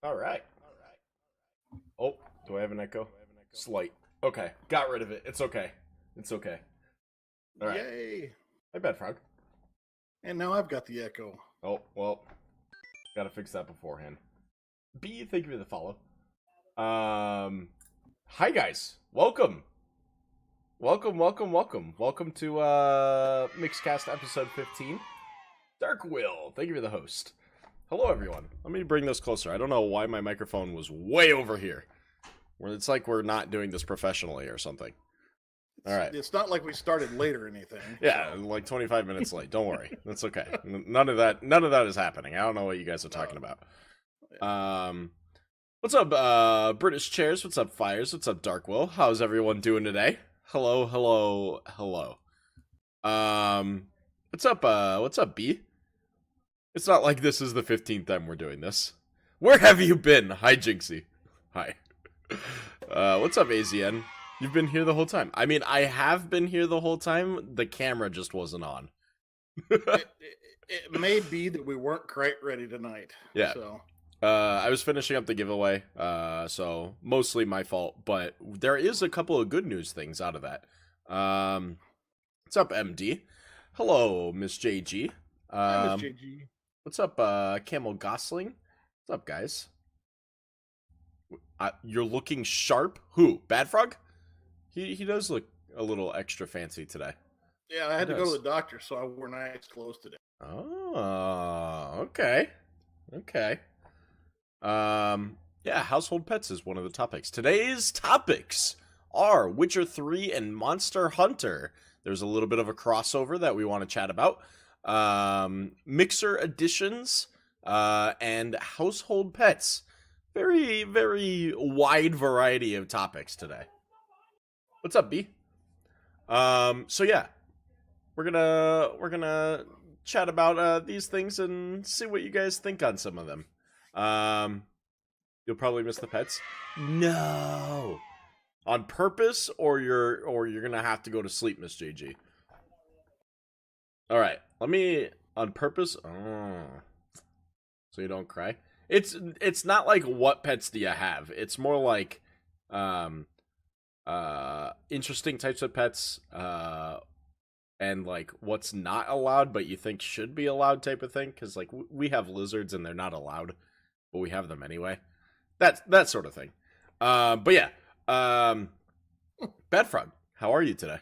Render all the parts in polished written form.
All right. Oh, do I have an echo? Slight. Okay, got rid of it. It's okay. It's okay. All right. Yay! My bad, Frog. And now I've got the echo. Oh, well, gotta fix that beforehand. B, thank you for the follow. Hi guys. Welcome. Welcome to Mixcast episode 15. Dark Will, thank you for the host. Hello everyone. Let me bring this closer. I don't know why my microphone was way over here. Where it's like we're not doing this professionally or something. All right. It's not like we started late or anything. Yeah, like 25 minutes late. Don't worry. That's okay. None of that is happening. I don't know what you guys are talking about. What's up, British Chairs? What's up, Fires? What's up, Dark Will? How's everyone doing today? Hello. What's up, B? It's not like this is the 15th time we're doing this. Where have you been? Hi, Jinxie. Hi. What's up, AZN? You've been here the whole time. I mean, I have been here the whole time. The camera just wasn't on. It may be that we weren't quite ready tonight. Yeah. So. I was finishing up the giveaway, so mostly my fault. But there is a couple of good news things out of that. What's up, MD? Hello, Miss JG. Hi, Miss JG. What's up, Camel Gosling? What's up, guys? You're looking sharp. Who? Bad Frog? He does look a little extra fancy today. Yeah, I had to go to the doctor, so I wore nice clothes today. Oh, okay. Yeah, household pets is one of the topics. Today's topics are Witcher 3 and Monster Hunter. There's a little bit of a crossover that we want to chat about. Mixer additions, and household pets. Very, very wide variety of topics today. What's up, B? So yeah, we're gonna chat about these things and see what you guys think on some of them. You'll probably miss the pets. No, on purpose, or you're gonna have to go to sleep, Miss JG. All right, let me on purpose. Oh, so you don't cry. It's not like what pets do you have. It's more like interesting types of pets, and like what's not allowed but you think should be allowed type of thing, because like we have lizards and they're not allowed but we have them anyway, that sort of thing. But yeah, Bad Frog, how are you today?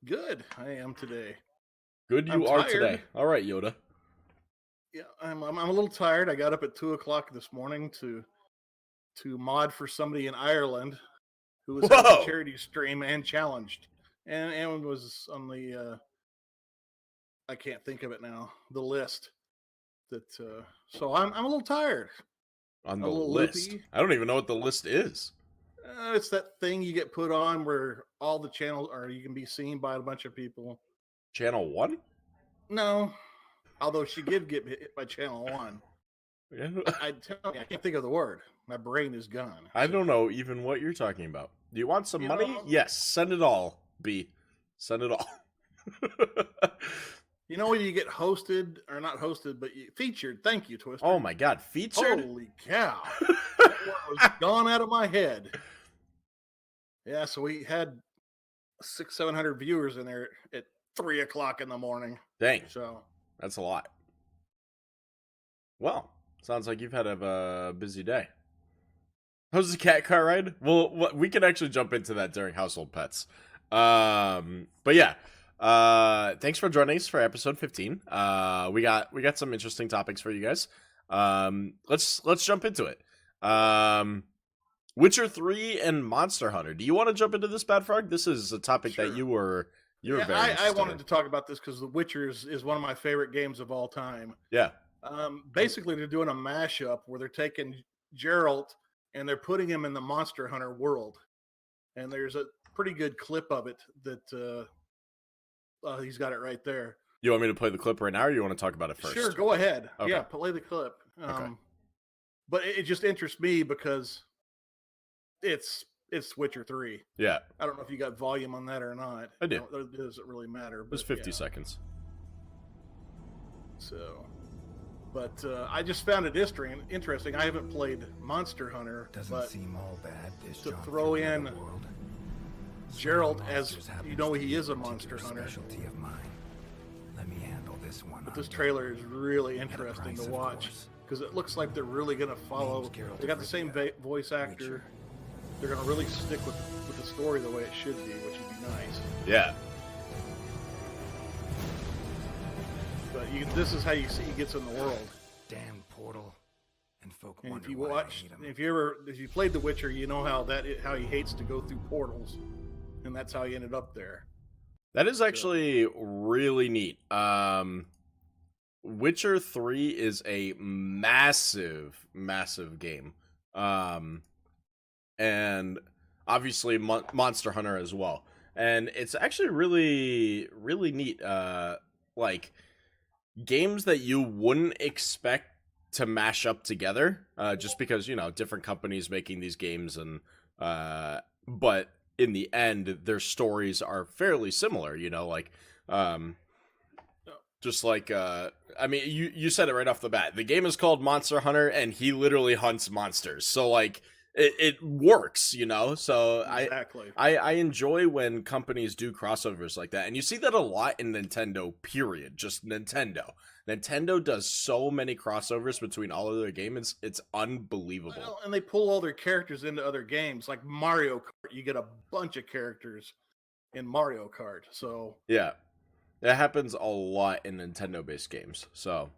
Good, I am today. Good, you are today. All right, Yoda. Yeah, I'm a little tired. I got up at 2:00 this morning to mod for somebody in Ireland who was on the charity stream and challenged, and was on the I can't think of it now, the list. That so I'm a little tired. On the list, loopy. I don't even know what the list is. It's that thing you get put on where all the channels are. You can be seen by a bunch of people. Channel 1? No, although she did get hit by Channel 1. Yeah. I tell you, I can't think of the word. My brain is gone. I don't know even what you're talking about. Do you want some money? Yes, send it all, B. Send it all. You know when you get hosted, or not hosted, but featured. Thank you, Twister. Oh my God, featured? Holy cow. That was gone out of my head. Yeah, so we had 600-700 viewers in there at 3:00 in the morning. Dang. So that's a lot. Well, sounds like you've had a busy day. How's the cat car ride? Well, we can actually jump into that during household pets. But yeah, thanks for joining us for episode 15. We got some interesting topics for you guys. Let's jump into it. Witcher 3 and Monster Hunter. Do you want to jump into this, Bad Frog? This is a topic that you were very interested I wanted to talk about this because The Witcher is one of my favorite games of all time. Yeah. Basically, they're doing a mashup where they're taking Geralt and they're putting him in the Monster Hunter world. And there's a pretty good clip of it that he's got it right there. You want me to play the clip right now, or you want to talk about it first? Sure, go ahead. Okay. Yeah, play the clip. Okay. But it just interests me because it's Witcher 3. Yeah. I don't know if you got volume on that or not. I do. It doesn't really matter. It was 50 seconds. So, But I just found it interesting. I haven't played Monster Hunter, Doesn't seem all bad. This to jaunt throw through in another world. Gerald, Some as monsters happen you know, to he be is a particular monster hunter. Specialty of mine. Let me handle this one. But this on trailer is really At a interesting price, to of watch course. because it looks like they're really going to follow. Name's Geralt They got the of same Rivia, voice actor. Witcher. They're going to really stick with the story the way it should be, which would be nice. Yeah. But this is how you see he gets in the world. Damn portal. And folk And wonder if you why I watch, hate 'em. if you played The Witcher, you know how he hates to go through portals, and that's how he ended up there. That is actually really neat. Witcher 3 is a massive, massive game. And obviously Monster Hunter as well. And it's actually really, really neat. Like, games that you wouldn't expect to mash up together, just because, you know, different companies making these games, and but in the end, their stories are fairly similar, you know, like, just like, I mean, you said it right off the bat. The game is called Monster Hunter, and he literally hunts monsters. So, like, it works, you know? So, Exactly. I enjoy when companies do crossovers like that. And you see that a lot in Nintendo, period. Just Nintendo. Nintendo does so many crossovers between all of their games. It's unbelievable. Well, and they pull all their characters into other games. Like Mario Kart, you get a bunch of characters in Mario Kart. So Yeah. That happens a lot in Nintendo-based games. So,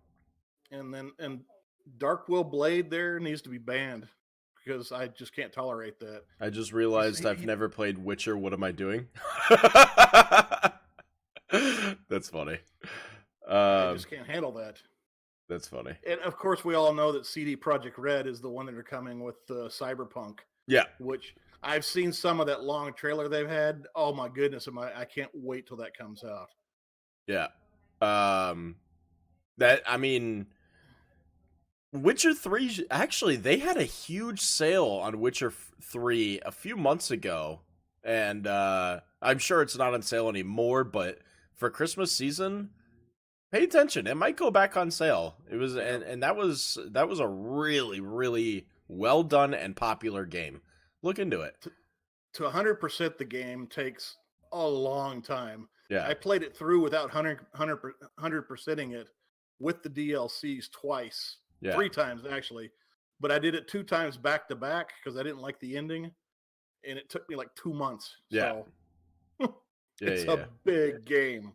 and Dark Will Blade there needs to be banned because I just can't tolerate that. I just realized I've never played Witcher. What am I doing? That's funny. I just can't handle that. That's funny. And of course, we all know that CD Projekt Red is the one that are coming with Cyberpunk. Yeah. Which I've seen some of that long trailer they've had. Oh my goodness, I can't wait till that comes out. Yeah. That, I mean, Witcher 3, actually, they had a huge sale on Witcher 3 a few months ago. And I'm sure it's not on sale anymore, but for Christmas season, pay attention. It might go back on sale. It was, and that was a really, really well done and popular game. Look into it. To 100% the game takes a long time. Yeah. I played it through without 100%ing it with the DLCs twice. Yeah. 3 times actually. But I did it 2 times back to back because I didn't like the ending. And it took me like 2 months. Yeah. So it's a big game.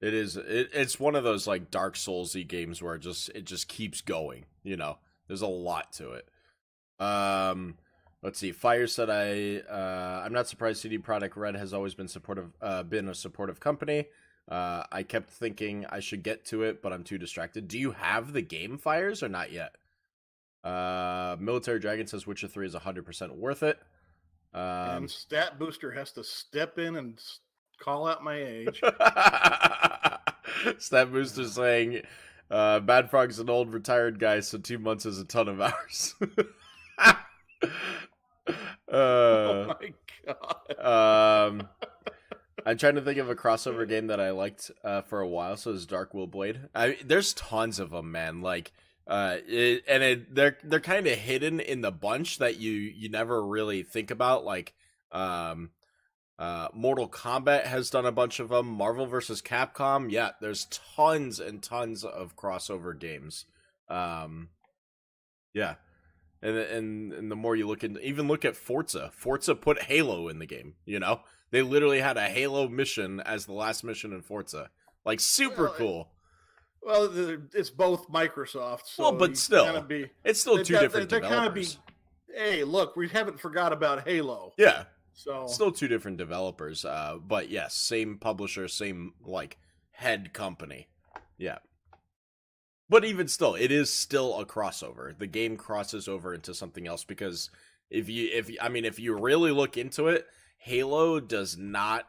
It is. It's one of those like Dark Souls-y games where it just keeps going. You know, there's a lot to it. Let's see. Fire said I'm not surprised CD Projekt Red has always been been a supportive company. I kept thinking I should get to it, but I'm too distracted. Do you have the game, Fires, or not yet? Military Dragon says Witcher 3 is 100% worth it. And Stat Booster has to step in and call out my age. Stat Booster saying, Bad Frog's an old retired guy, so 2 months is a ton of hours. Oh my god. I'm trying to think of a crossover game that I liked for a while. So is Dark Will Blade. There's tons of them, man. Like, they're kind of hidden in the bunch that you never really think about. Like, Mortal Kombat has done a bunch of them. Marvel vs. Capcom, yeah, there's tons and tons of crossover games. Yeah. And the more you look into, even look at Forza put Halo in the game, you know? They literally had a Halo mission as the last mission in Forza. Like, super cool. Well, it's both Microsoft. So well, but still, it's still two different they're developers. Hey, look, we haven't forgot about Halo. Yeah. So still two different developers. But yes, same publisher, same, like, head company. Yeah. But even still, it is still a crossover. The game crosses over into something else because if you really look into it, Halo does not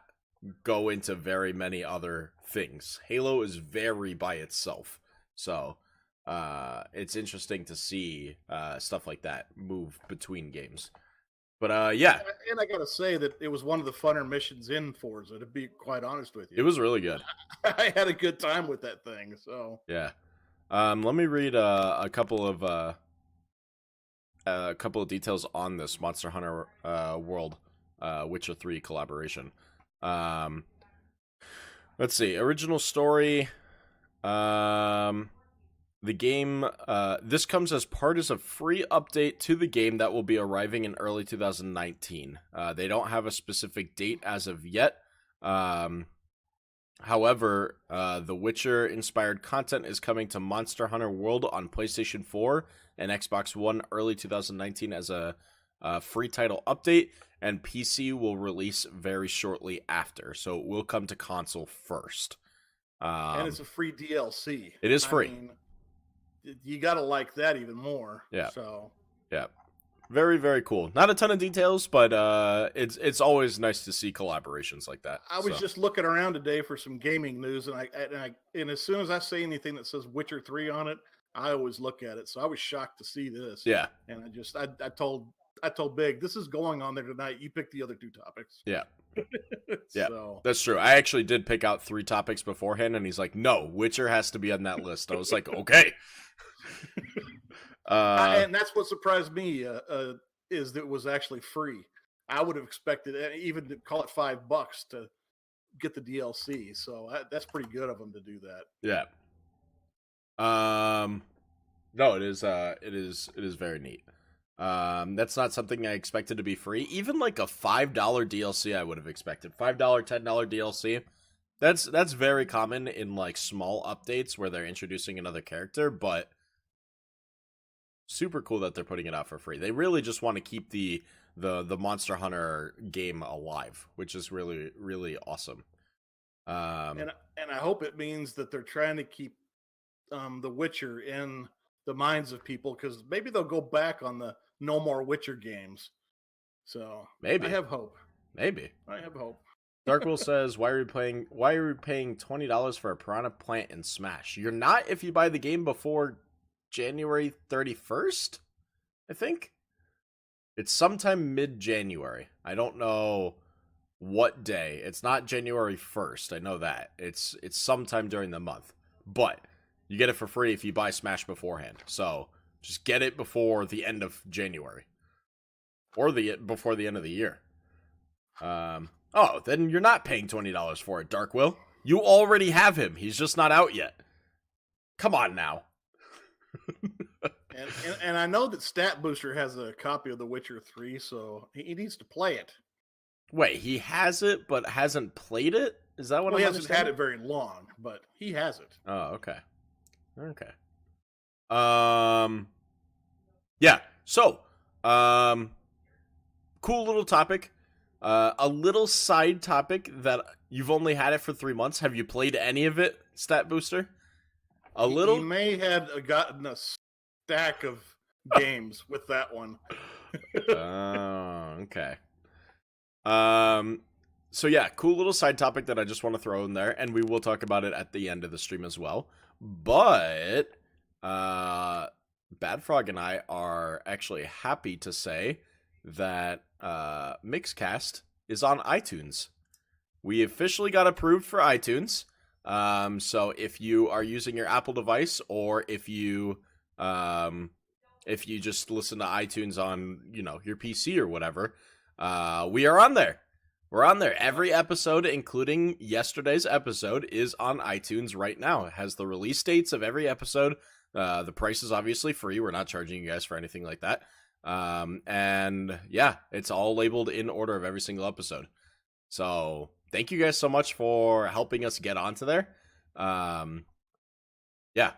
go into very many other things. Halo is very by itself. So, it's interesting to see stuff like that move between games. But yeah. And I gotta say that it was one of the funner missions in Forza, to be quite honest with you. It was really good. I had a good time with that thing, so. Yeah. Let me read a couple of details on this Monster Hunter World Witcher 3 collaboration. Let's see. Original story. The game, this comes as part of a free update to the game that will be arriving in early 2019. They don't have a specific date as of yet. However, the Witcher-inspired content is coming to Monster Hunter World on PlayStation 4 and Xbox One early 2019 as a free title update, and PC will release very shortly after, so it will come to console first. And it's a free DLC. It is free. I mean, you gotta like that even more. Yeah. So yeah, very, very cool. Not a ton of details, but it's always nice to see collaborations like that. I was just looking around today for some gaming news, and and as soon as I say anything that says Witcher 3 on it, I always look at it. So I was shocked to see this. Yeah. And I told Big, this is going on there tonight. You pick the other two topics. Yeah. Yeah, so. That's true. I actually did pick out 3 topics beforehand, and he's like, no, Witcher has to be on that list. I was like, okay. And that's what surprised me is that it was actually free. I would have expected even to call it $5 to get the DLC. So that's pretty good of them to do that. Yeah. No, it is very neat. That's not something I expected to be free. Even like a $5 DLC I would have expected. $5, $10 DLC. That's very common in like small updates where they're introducing another character, but super cool that they're putting it out for free. They really just want to keep the Monster Hunter game alive, which is really, really awesome. And I hope it means that they're trying to keep The Witcher in the minds of people, because maybe they'll go back on the no more Witcher games. So maybe I have hope. Maybe I have hope. Darkwill says, why are you paying $20 for a piranha plant in Smash? You're not if you buy the game before January 31st, I think. It's sometime mid-January. I don't know what day. It's not January 1st. I know that. It's sometime during the month. But you get it for free if you buy Smash beforehand. So just get it before the end of January. Or before the end of the year. Oh, then you're not paying $20 for it, Darkwill. You already have him. He's just not out yet. Come on now. and I know that Stat Booster has a copy of The Witcher 3, so he needs to play it. Wait, he has it but hasn't played it? Is that what he hasn't had it very long, but he has it. Oh, okay. Okay. Yeah. So, cool little topic. A little side topic that you've only had it for 3 months. Have you played any of it, Stat Booster? A little? He may have gotten a stack of games with that one. Oh, okay. So yeah, cool little side topic that I just want to throw in there, and we will talk about it at the end of the stream as well. But, Bad Frog and I are actually happy to say that, Mixcast is on iTunes. We officially got approved for iTunes. So if you are using your Apple device, or if you just listen to iTunes on, your PC or whatever, we are on there. We're on there. Every episode, including yesterday's episode, is on iTunes right now. It has the release dates of every episode. The price is obviously free. We're not charging you guys for anything like that. And yeah, it's all labeled in order of every single episode. So thank you guys so much for helping us get onto there. Yeah.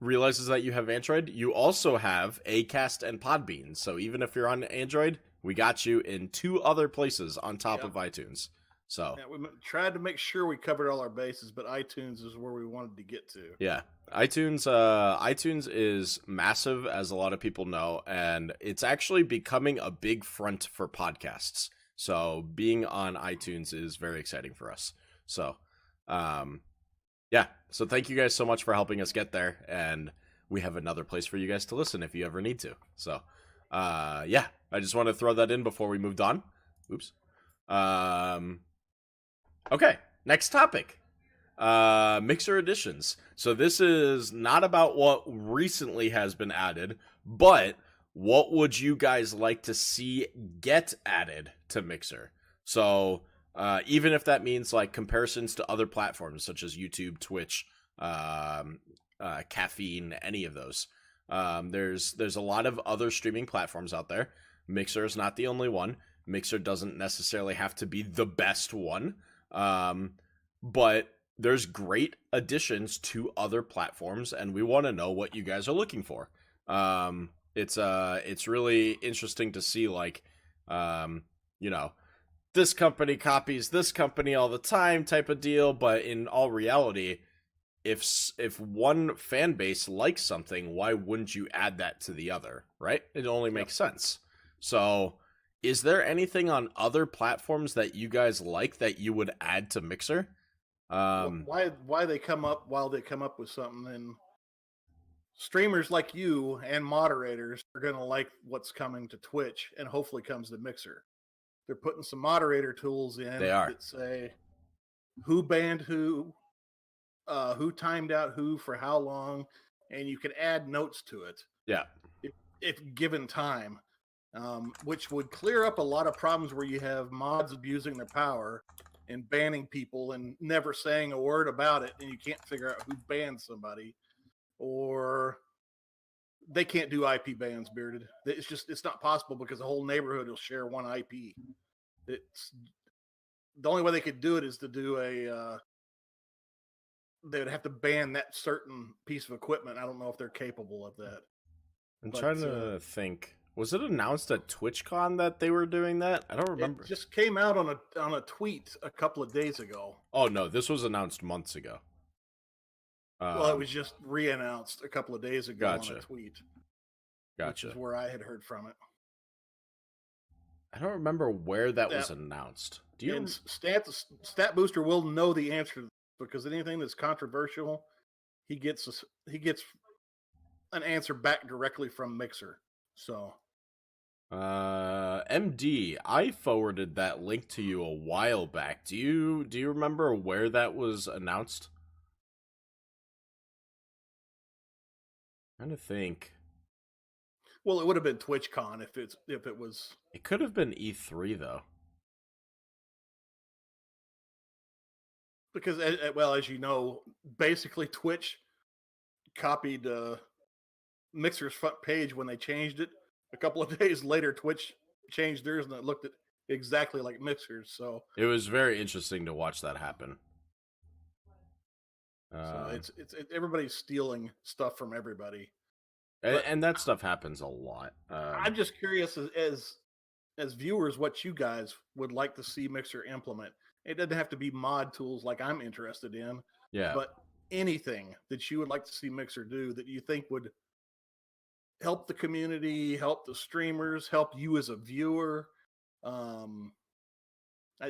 Realizes that you have Android. You also have Acast and Podbean. So even if you're on Android, we got you in 2 other places on top of iTunes. So yeah, we tried to make sure we covered all our bases, but iTunes is where we wanted to get to. Yeah. iTunes is massive, as a lot of people know, and it's actually becoming a big front for podcasts. So being on iTunes is very exciting for us. So, yeah. So thank you guys so much for helping us get there, and we have another place for you guys to listen if you ever need to. So, yeah, I just want to throw that in before we moved on. Oops. Okay, next topic. Mixer editions. So this is not about what recently has been added, but what would you guys like to see get added to Mixer? So even if that means like comparisons to other platforms such as YouTube, Twitch, Caffeine, any of those. There's a lot of other streaming platforms out there. Mixer is not the only one. Mixer doesn't necessarily have to be the best one, but there's great additions to other platforms, and we want to know what you guys are looking for. It's really interesting to see, like, you know, this company copies this company all the time type of deal, but in all reality, if one fan base likes something, why wouldn't you add that to the other, right? It only makes sense. So, is there anything on other platforms that you guys like that you would add to Mixer? Why they come up with something, and streamers like you and moderators are going to like what's coming to Twitch and hopefully comes to Mixer. They're putting some moderator tools in that say who banned who timed out who for how long, and you can add notes to it. Yeah. If given time, which would clear up a lot of problems where you have mods abusing their power and banning people and never saying a word about it, and you can't figure out who banned somebody, or they can't do IP bans. Bearded, it's not possible because the whole neighborhood will share one IP. It's the only way they could do it is to do they would have to ban that certain piece of equipment. I don't know if they're capable of that. I'm trying to think. Was it announced at TwitchCon that they were doing that? I don't remember. It just came out on a tweet a couple of days ago. Oh no, this was announced months ago. Well, it was just re-announced a couple of days ago on a tweet. Gotcha. Which is where I had heard from it. I don't remember where that was announced. Do you? And Stat Booster will know the answer, because anything that's controversial, he gets an answer back directly from Mixer. So, MD, I forwarded that link to you a while back. Do you remember where that was announced? I'm trying to think. Well, it would have been TwitchCon if it was. It could have been E3 though. Because, as you know, basically Twitch copied Mixer's front page when they changed it. A couple of days later, Twitch changed theirs, and it looked exactly like Mixer's. So it was very interesting to watch that happen. So it's everybody's stealing stuff from everybody, and that stuff happens a lot. I'm just curious as viewers what you guys would like to see Mixer implement. It doesn't have to be mod tools like I'm interested in. Yeah. But anything that you would like to see Mixer do that you think would help the community, help the streamers, help you as a viewer.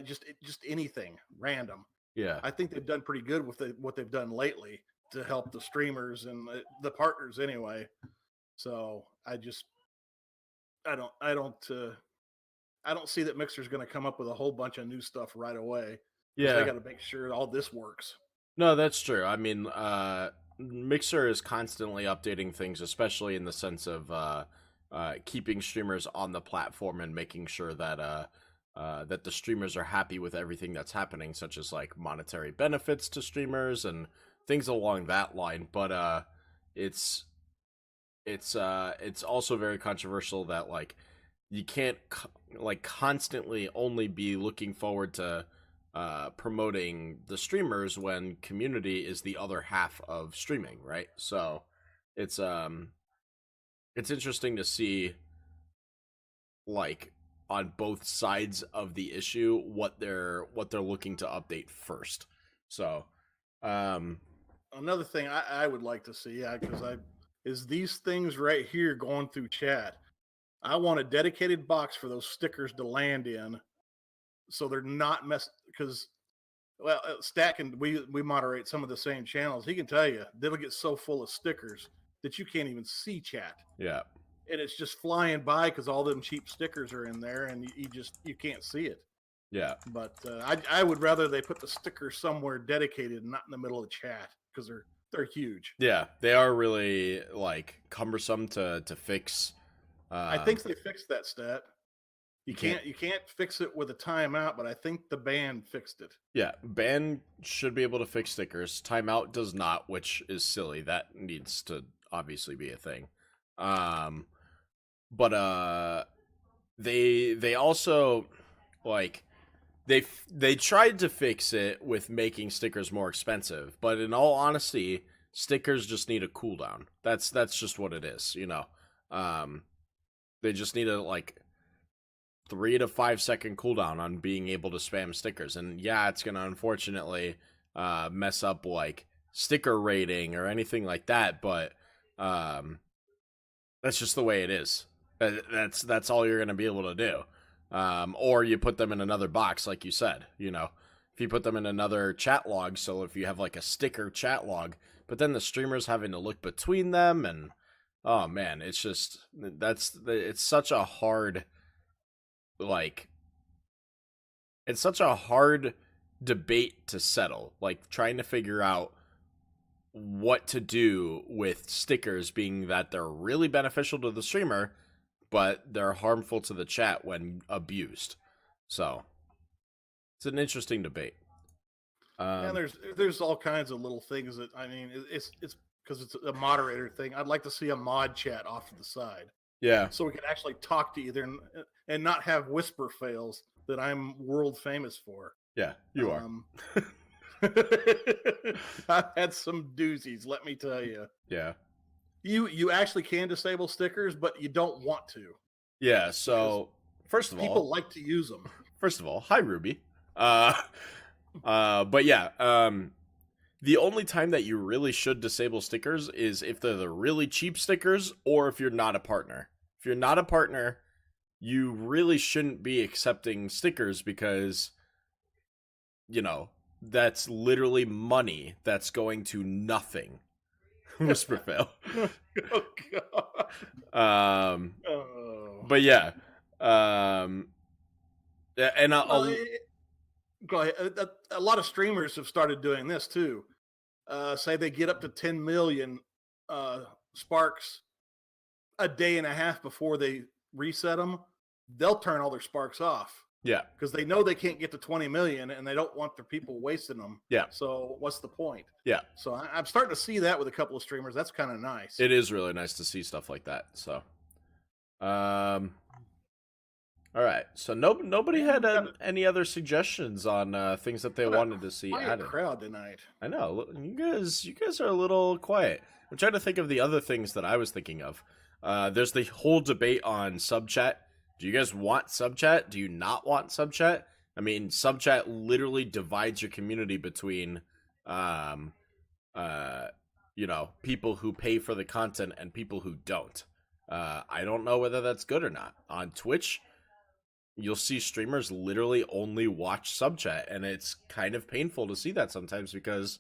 Just anything random. Yeah. I think they've done pretty good with what they've done lately to help the streamers and the partners anyway. So I don't see that Mixer's going to come up with a whole bunch of new stuff right away. Yeah. They got to make sure all this works. No, that's true. I mean, Mixer is constantly updating things, especially in the sense of keeping streamers on the platform and making sure that that the streamers are happy with everything that's happening, such as like monetary benefits to streamers and things along that line. But it's also very controversial that like you can't like constantly only be looking forward to promoting the streamers when community is the other half of streaming, right? So it's interesting to see like on both sides of the issue what they're looking to update first. So another thing I would like to see, is these things right here going through chat. I want a dedicated box for those stickers to land in, so they're not messed. Because, well, Stack and we moderate some of the same channels. He can tell you they'll get so full of stickers that you can't even see chat. Yeah, and it's just flying by because all them cheap stickers are in there, and you can't see it. Yeah. But I would rather they put the sticker somewhere dedicated, not in the middle of the chat, because they're huge. Yeah, they are really like cumbersome to fix. I think they fixed that stat. You can't. You can't fix it with a timeout, but I think the band fixed it. Yeah, ban should be able to fix stickers. Timeout does not, which is silly. That needs to obviously be a thing. But they also like they tried to fix it with making stickers more expensive, but in all honesty, stickers just need a cooldown. That's just what it is, you know. They just need a like 3 to 5 second cooldown on being able to spam stickers. And yeah, it's gonna unfortunately mess up like sticker rating or anything like that, but that's just the way it is. That's all you're gonna be able to do. Or you put them in another box, like you said, you know. If you put them in another chat log, so if you have like a sticker chat log, but then the streamer's having to look between them, and oh man, it's just it's such a hard like it's such a hard debate to settle, like trying to figure out what to do with stickers, being that they're really beneficial to the streamer but they're harmful to the chat when abused. So it's an interesting debate. And there's all kinds of little things that, I mean, it's because it's a moderator thing. I'd like to see a mod chat off to the side, yeah, so we can actually talk to either and not have whisper fails that I'm world famous for. Yeah, you are. I've had some doozies, let me tell you. Yeah. You actually can disable stickers, but you don't want to. Yeah, so first of all, people like to use them. First of all, hi Ruby. But yeah, the only time that you really should disable stickers is if they're the really cheap stickers or if you're not a partner. If you're not a partner, you really shouldn't be accepting stickers because, you know, that's literally money that's going to nothing. Whisper fail. Oh God. But yeah. And go ahead. A lot of streamers have started doing this too. Say they get up to 10 million sparks a day and a half before they reset them. They'll turn all their sparks off. Yeah. Because they know they can't get to 20 million and they don't want their people wasting them. Yeah. So what's the point? Yeah. So I'm starting to see that with a couple of streamers. That's kind of nice. It is really nice to see stuff like that. So, all right. So nobody had any other suggestions on things that they wanted to see added. Crowd tonight. I know. You guys are a little quiet. I'm trying to think of the other things that I was thinking of. There's the whole debate on sub chat. Do you guys want sub chat? Do you not want sub chat? I mean, sub chat literally divides your community between, you know, people who pay for the content and people who don't. I don't know whether that's good or not. On Twitch, you'll see streamers literally only watch sub chat, and it's kind of painful to see that sometimes because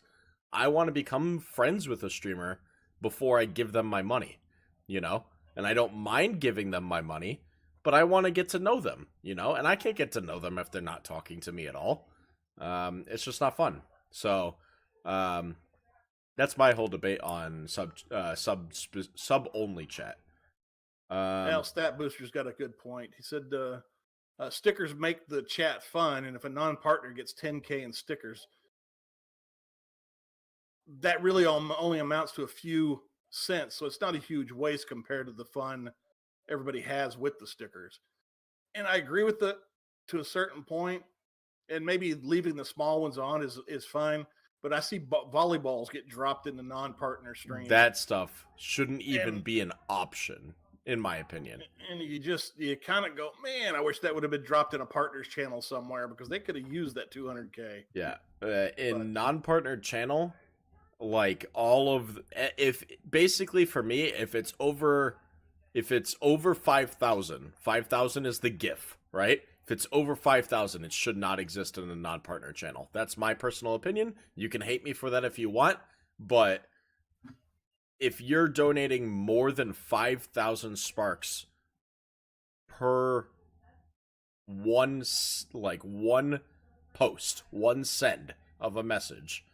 I want to become friends with a streamer before I give them my money, you know? And I don't mind giving them my money, but I want to get to know them, you know? And I can't get to know them if they're not talking to me at all. It's just not fun. So, that's my whole debate on sub only chat. Now, Stat Booster's got a good point. He said stickers make the chat fun, and if a non-partner gets 10K in stickers, that really only amounts to a few cents. So it's not a huge waste compared to the fun everybody has with the stickers. And I agree with it to a certain point, and maybe leaving the small ones on is fine. But I see volleyballs get dropped in the non-partner stream. That stuff shouldn't even be an option, in my opinion. And you kind of go, man, I wish that would have been dropped in a partner's channel somewhere because they could have used that 200K. Yeah, non-partner channel, like all of if basically for me, if it's over 5,000, 5,000 is the GIF, right? If it's over 5,000, it should not exist in a non-partner channel. That's my personal opinion. You can hate me for that if you want, but if you're donating more than 5,000 sparks per one post, one send of a message,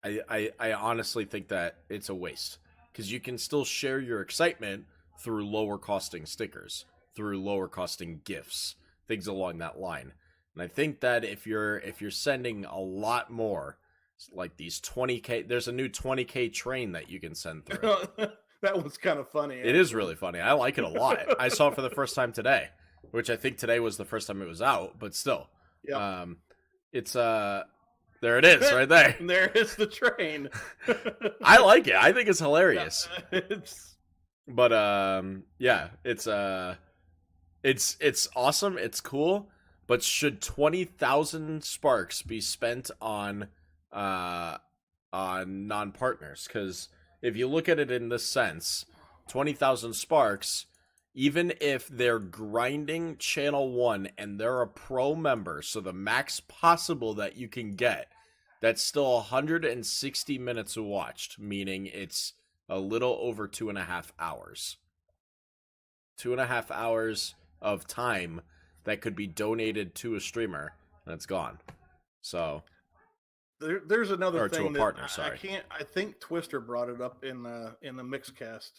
I honestly think that it's a waste, because you can still share your excitement through lower costing stickers, through lower costing gifts, things along that line. And I think that if you're sending a lot more, like these 20K, there's a new 20K train that you can send through. That was kind of funny. It is really funny. I like it a lot. I saw it for the first time today, which I think today was the first time it was out, but still. Yeah. It's there it is right there. There is the train. I like it. I think it's hilarious. It's But yeah, it's awesome. It's cool. But should 20,000 sparks be spent on non-partners? Because if you look at it in this sense, 20,000 sparks, even if they're grinding channel 1 and they're a pro member, so the max possible that you can get, that's still 160 minutes watched, meaning it's a little over 2.5 hours. 2.5 hours of time that could be donated to a streamer, and it's gone. So there's another thing to a partner. Sorry, I think Twister brought it up in the Mixcast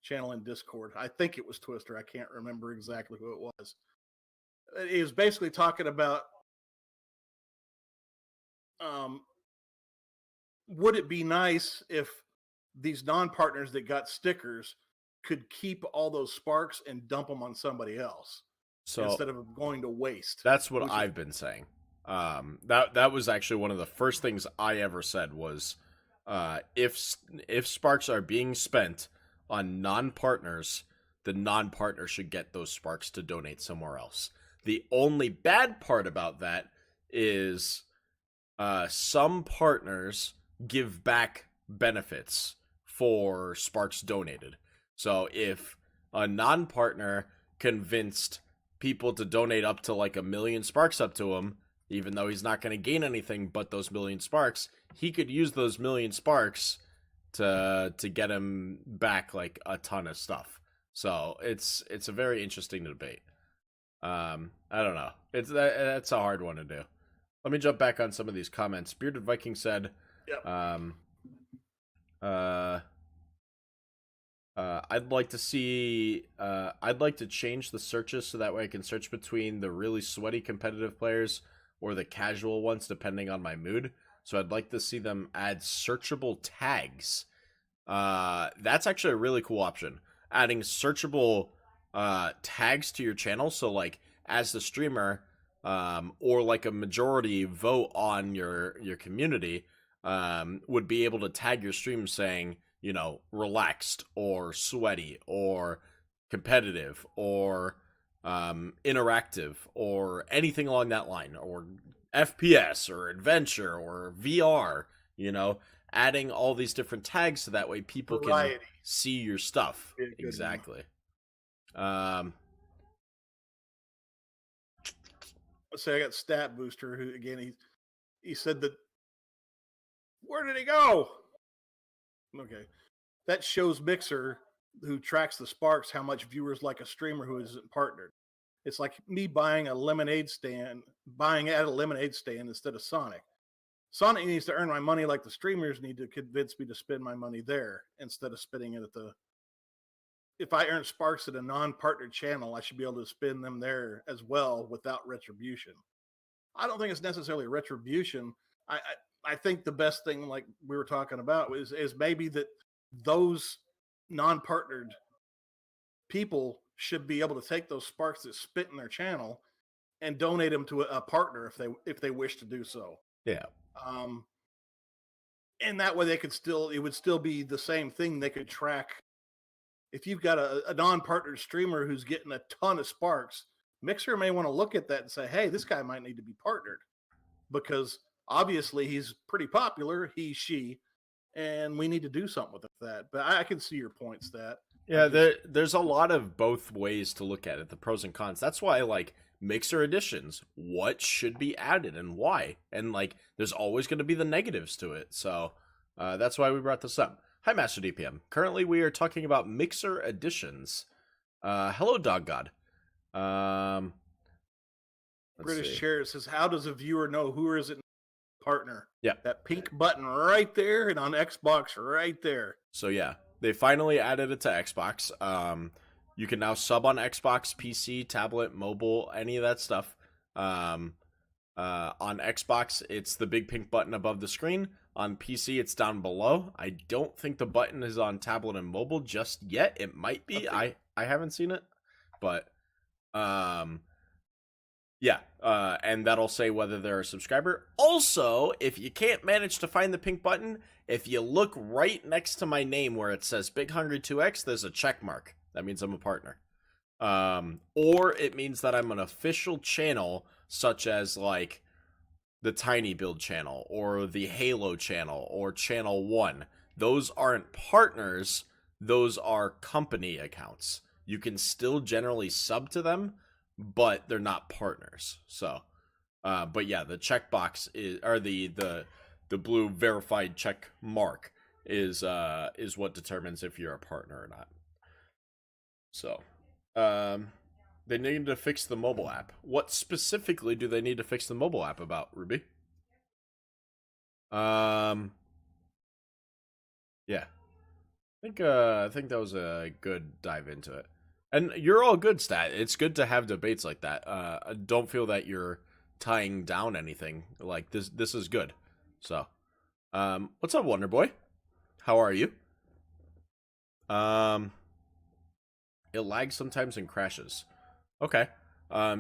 channel in Discord. I think it was Twister. I can't remember exactly who it was. He was basically talking about would it be nice if these non-partners that got stickers could keep all those sparks and dump them on somebody else, so instead of going to waste. That's what I've been saying. That was actually one of the first things I ever said was, if sparks are being spent on non-partners, the non-partner should get those sparks to donate somewhere else. The only bad part about that is some partners give back benefits for sparks donated. So if a non-partner convinced people to donate up to like 1 million sparks up to him, even though he's not going to gain anything but those 1 million sparks, he could use those 1 million sparks to get him back like a ton of stuff. So it's a very interesting debate. I don't know. That's a hard one to do. Let me jump back on some of these comments. Bearded Viking said, Yep. I'd like to see, I'd like to change the searches so that way I can search between the really sweaty competitive players or the casual ones depending on my mood. So I'd like to see them add searchable tags. That's actually a really cool option. Adding searchable tags to your channel. So like as the streamer, or like a majority vote on your community, would be able to tag your stream saying, you know, relaxed or sweaty or competitive or interactive or anything along that line, or FPS or adventure or VR, you know, adding all these different tags so that way people Variety. can see your stuff. Exactly. Let's say I got Stat Booster, who again he said that, where did he go? Okay. That shows Mixer, who tracks the sparks, how much viewers like a streamer who isn't partnered. It's like me buying at a lemonade stand instead of Sonic. Sonic needs to earn my money like the streamers need to convince me to spend my money there instead of spending it at the... If I earn sparks at a non-partnered channel, I should be able to spend them there as well without retribution. I don't think it's necessarily retribution. I think the best thing, like we were talking about, is maybe that those non-partnered people should be able to take those sparks that spit in their channel and donate them to a partner if they wish to do so. Yeah. And that way it would still be the same thing. They could track. If you've got a non-partnered streamer who's getting a ton of sparks, Mixer may want to look at that and say, hey, this guy might need to be partnered because obviously he's pretty popular, she, and we need to do something with that. But I can see your points that. Yeah, there's a lot of both ways to look at it, the pros and cons. That's why I like Mixer editions. What should be added and why? And like, there's always going to be the negatives to it. So that's why we brought this up. Hi, Master DPM. Currently, we are talking about Mixer editions. Hello, Dog God. Um, let's British see. Chair says, how does a viewer know who is it partner? Yeah. That pink button right there, and on Xbox right there. So yeah, they finally added it to Xbox. You can now sub on Xbox, PC, tablet, mobile, any of that stuff. On Xbox, it's the big pink button above the screen. On PC, it's down below. I don't think the button is on tablet and mobile just yet. It might be. I haven't seen it, but yeah, and that'll say whether they're a subscriber. Also, if you can't manage to find the pink button, if you look right next to my name where it says Big Hungry 2X, there's a check mark. That means I'm a partner. Or it means that I'm an official channel, such as like the Tiny Build channel or the Halo channel or Channel 1. Those aren't partners, those are company accounts. You can still generally sub to them, but they're not partners. So, but yeah, the checkbox is, or the blue verified check mark is what determines if you're a partner or not. So, they need to fix the mobile app. What specifically do they need to fix the mobile app about, Ruby? Yeah. I think that was a good dive into it. And you're all good, Stat. It's good to have debates like that. Don't feel that you're tying down anything. Like this is good. So, what's up, Wonder Boy? How are you? It lags sometimes and crashes. Okay.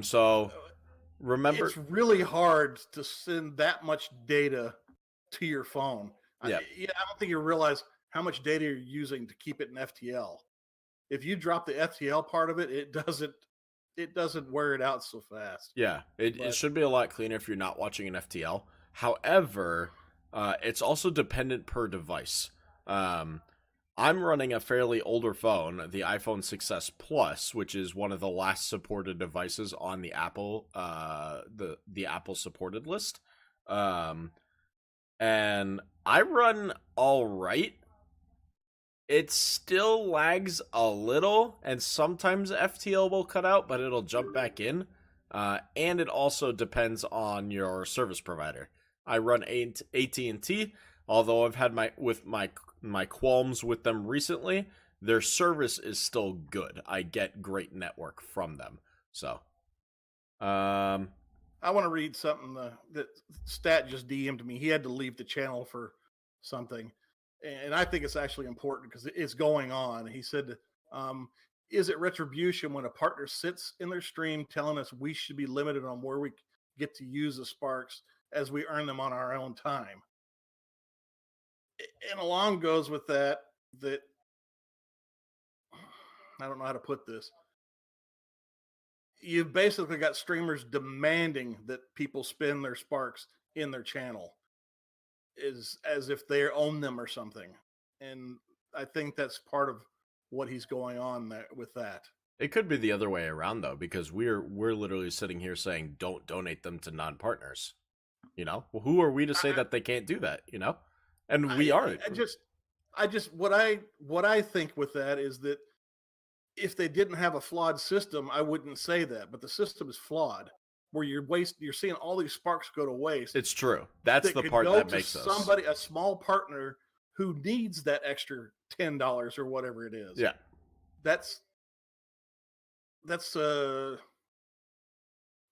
So remember, it's really hard to send that much data to your phone. Yeah. I don't think you realize how much data you're using to keep it in FTL. If you drop the FTL part of it, it doesn't wear it out so fast. Yeah, it should be a lot cleaner if you're not watching an FTL. However, it's also dependent per device. I'm running a fairly older phone, the iPhone 6s Plus, which is one of the last supported devices on the Apple the Apple supported list. And I run all right. It still lags a little, and sometimes FTL will cut out, but it'll jump back in. And it also depends on your service provider. I run AT&T, although I've had my qualms with them recently. Their service is still good. I get great network from them. So, I want to read something that Stat just DM'd me. He had to leave the channel for something. And I think it's actually important because it's going on. He said, is it retribution when a partner sits in their stream telling us we should be limited on where we get to use the sparks as we earn them on our own time? And along goes with that I don't know how to put this. You've basically got streamers demanding that people spend their sparks in their channel, is as if they own them or something. And I think that's part of what he's going on with that. It could be the other way around though, because we're literally sitting here saying don't donate them to non-partners. You know, well, who are we to say that they can't do that? You know, and we aren't. I just what I think with that is that if they didn't have a flawed system, I wouldn't say that. But the system is flawed, where you're seeing all these sparks go to waste. It's true. That's the part that makes us a small partner who needs that extra $10 or whatever it is. Yeah, that's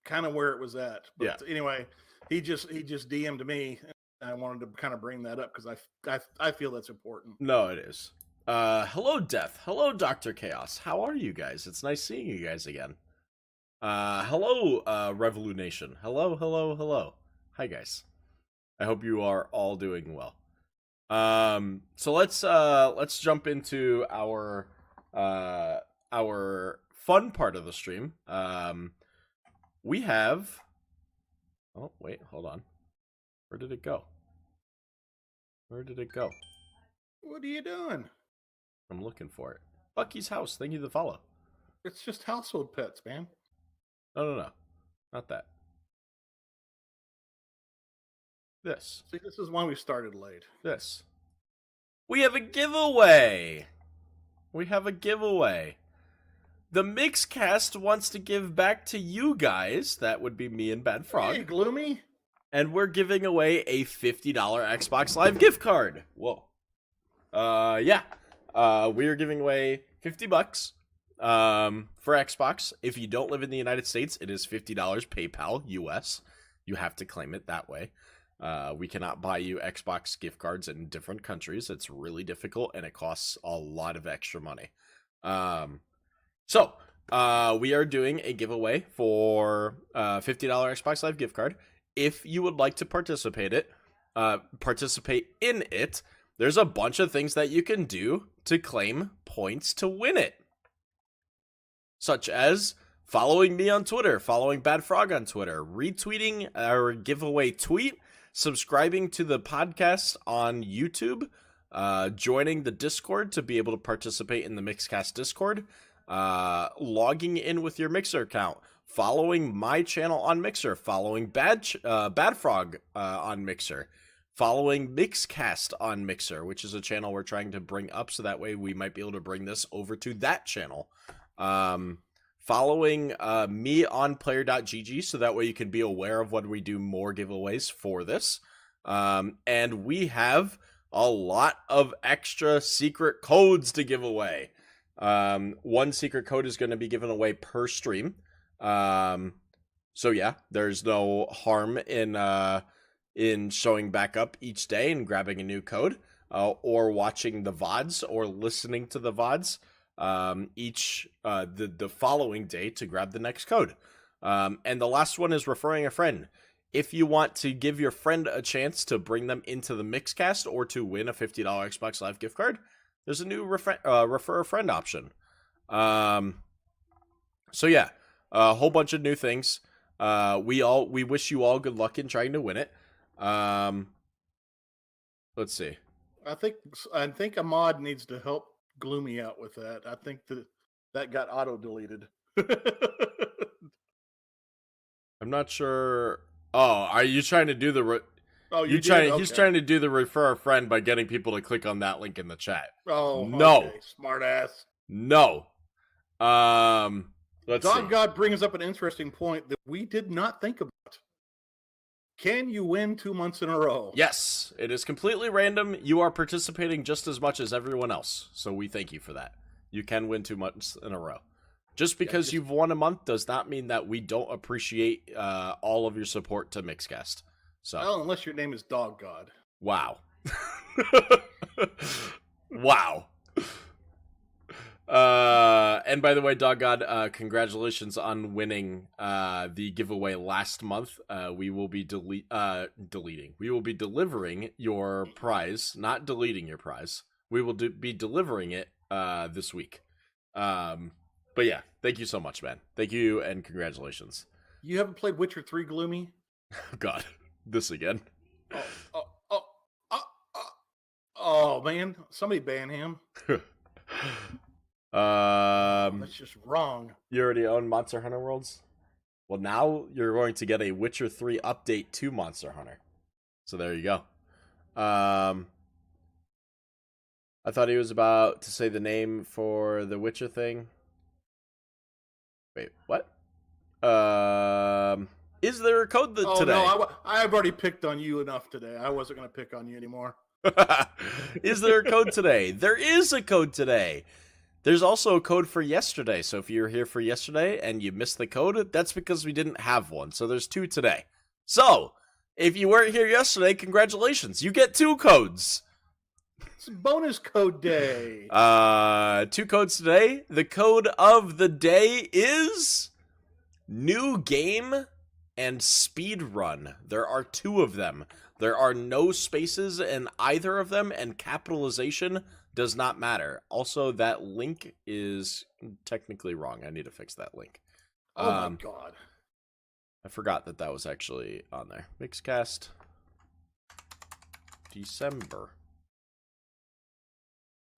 kind of where it was at. But anyway, he just DM'd me, and I wanted to kind of bring that up because I feel that's important. No, it is. Hello, Death. Hello, Dr. Chaos. How are you guys? It's nice seeing you guys again. Hello, Revolunation. Hello. Hi, guys. I hope you are all doing well. So let's jump into our fun part of the stream. We have. Oh wait, hold on. Where did it go? What are you doing? I'm looking for it. Bucky's house. Thank you for the follow. It's just household pets, man. No. Not that. This. See, this is why we started late. This. We have a giveaway. the Mixcast wants to give back to you guys. That would be me and Bad Frog. Hey, Gloomy. And we're giving away a $50 Xbox Live gift card. Whoa. Yeah. We are giving away $50 for Xbox. If you don't live in the United States, it is $50 PayPal US. You have to claim it that way. We cannot buy you Xbox gift cards in different countries. It's really difficult, and it costs a lot of extra money. So we are doing a giveaway for $50 Xbox Live gift card. If you would like to participate in it, there's a bunch of things that you can do to claim points to win it. Such as following me on Twitter, following Bad Frog on Twitter, retweeting our giveaway tweet, subscribing to the podcast on YouTube, joining the Discord to be able to participate in the Mixcast Discord, logging in with your Mixer account, following my channel on Mixer, following Bad Frog on Mixer, following Mixcast on Mixer, which is a channel we're trying to bring up so that way we might be able to bring this over to that channel. Following me on player.gg so that way you can be aware of when we do more giveaways for this. And we have a lot of extra secret codes to give away. One secret code is going to be given away per stream. So yeah, there's no harm in showing back up each day and grabbing a new code, or watching the VODs or listening to the VODs the following day to grab the next code. And the last one is referring a friend. If you want to give your friend a chance to bring them into the Mixcast or to win a $50 Xbox Live gift card, there's a new refer a friend option. So yeah, a whole bunch of new things. We wish you all good luck in trying to win it. Let's see. I think a mod needs to help Gloomy out with that. I think that got auto deleted. I'm not sure. Oh, are you trying to do the? He's trying to do the refer a friend by getting people to click on that link in the chat. Oh no, okay. Smart ass. No. Let's see. Dog God brings up an interesting point that we did not think about. Can you win 2 months in a row? Yes, it is completely random. You are participating just as much as everyone else, so we thank you for that. You can win 2 months in a row. Just because you've won a month does not mean that we don't appreciate all of your support to Mixcast. So, well, unless your name is Dog God. Wow. Wow. And by the way, Dog God, congratulations on winning the giveaway last month. We will be deleting. We will be delivering your prize, not deleting your prize. We will be delivering it this week. But yeah, thank you so much, man. Thank you and congratulations. You haven't played Witcher 3, Gloomy? God, this again. Oh man, somebody ban him. That's just wrong. You already own Monster Hunter Worlds? Well, now you're going to get a Witcher 3 update to Monster Hunter. So there you go. I thought he was about to say the name for the Witcher thing. Wait, what? Is there a code today? No, I've already picked on you enough today. I wasn't going to pick on you anymore. Is there a code today? There is a code today. There's also a code for yesterday. So if you were here for yesterday and you missed the code, that's because we didn't have one. So there's 2 today. So if you weren't here yesterday, congratulations. You get 2 codes. It's bonus code day. 2 codes today. The code of the day is new game and speed run. There are 2 of them. There are no spaces in either of them, and capitalization does not matter. Also, that link is technically wrong. I need to fix that link. Oh my god. I forgot that was actually on there. Mixcast December.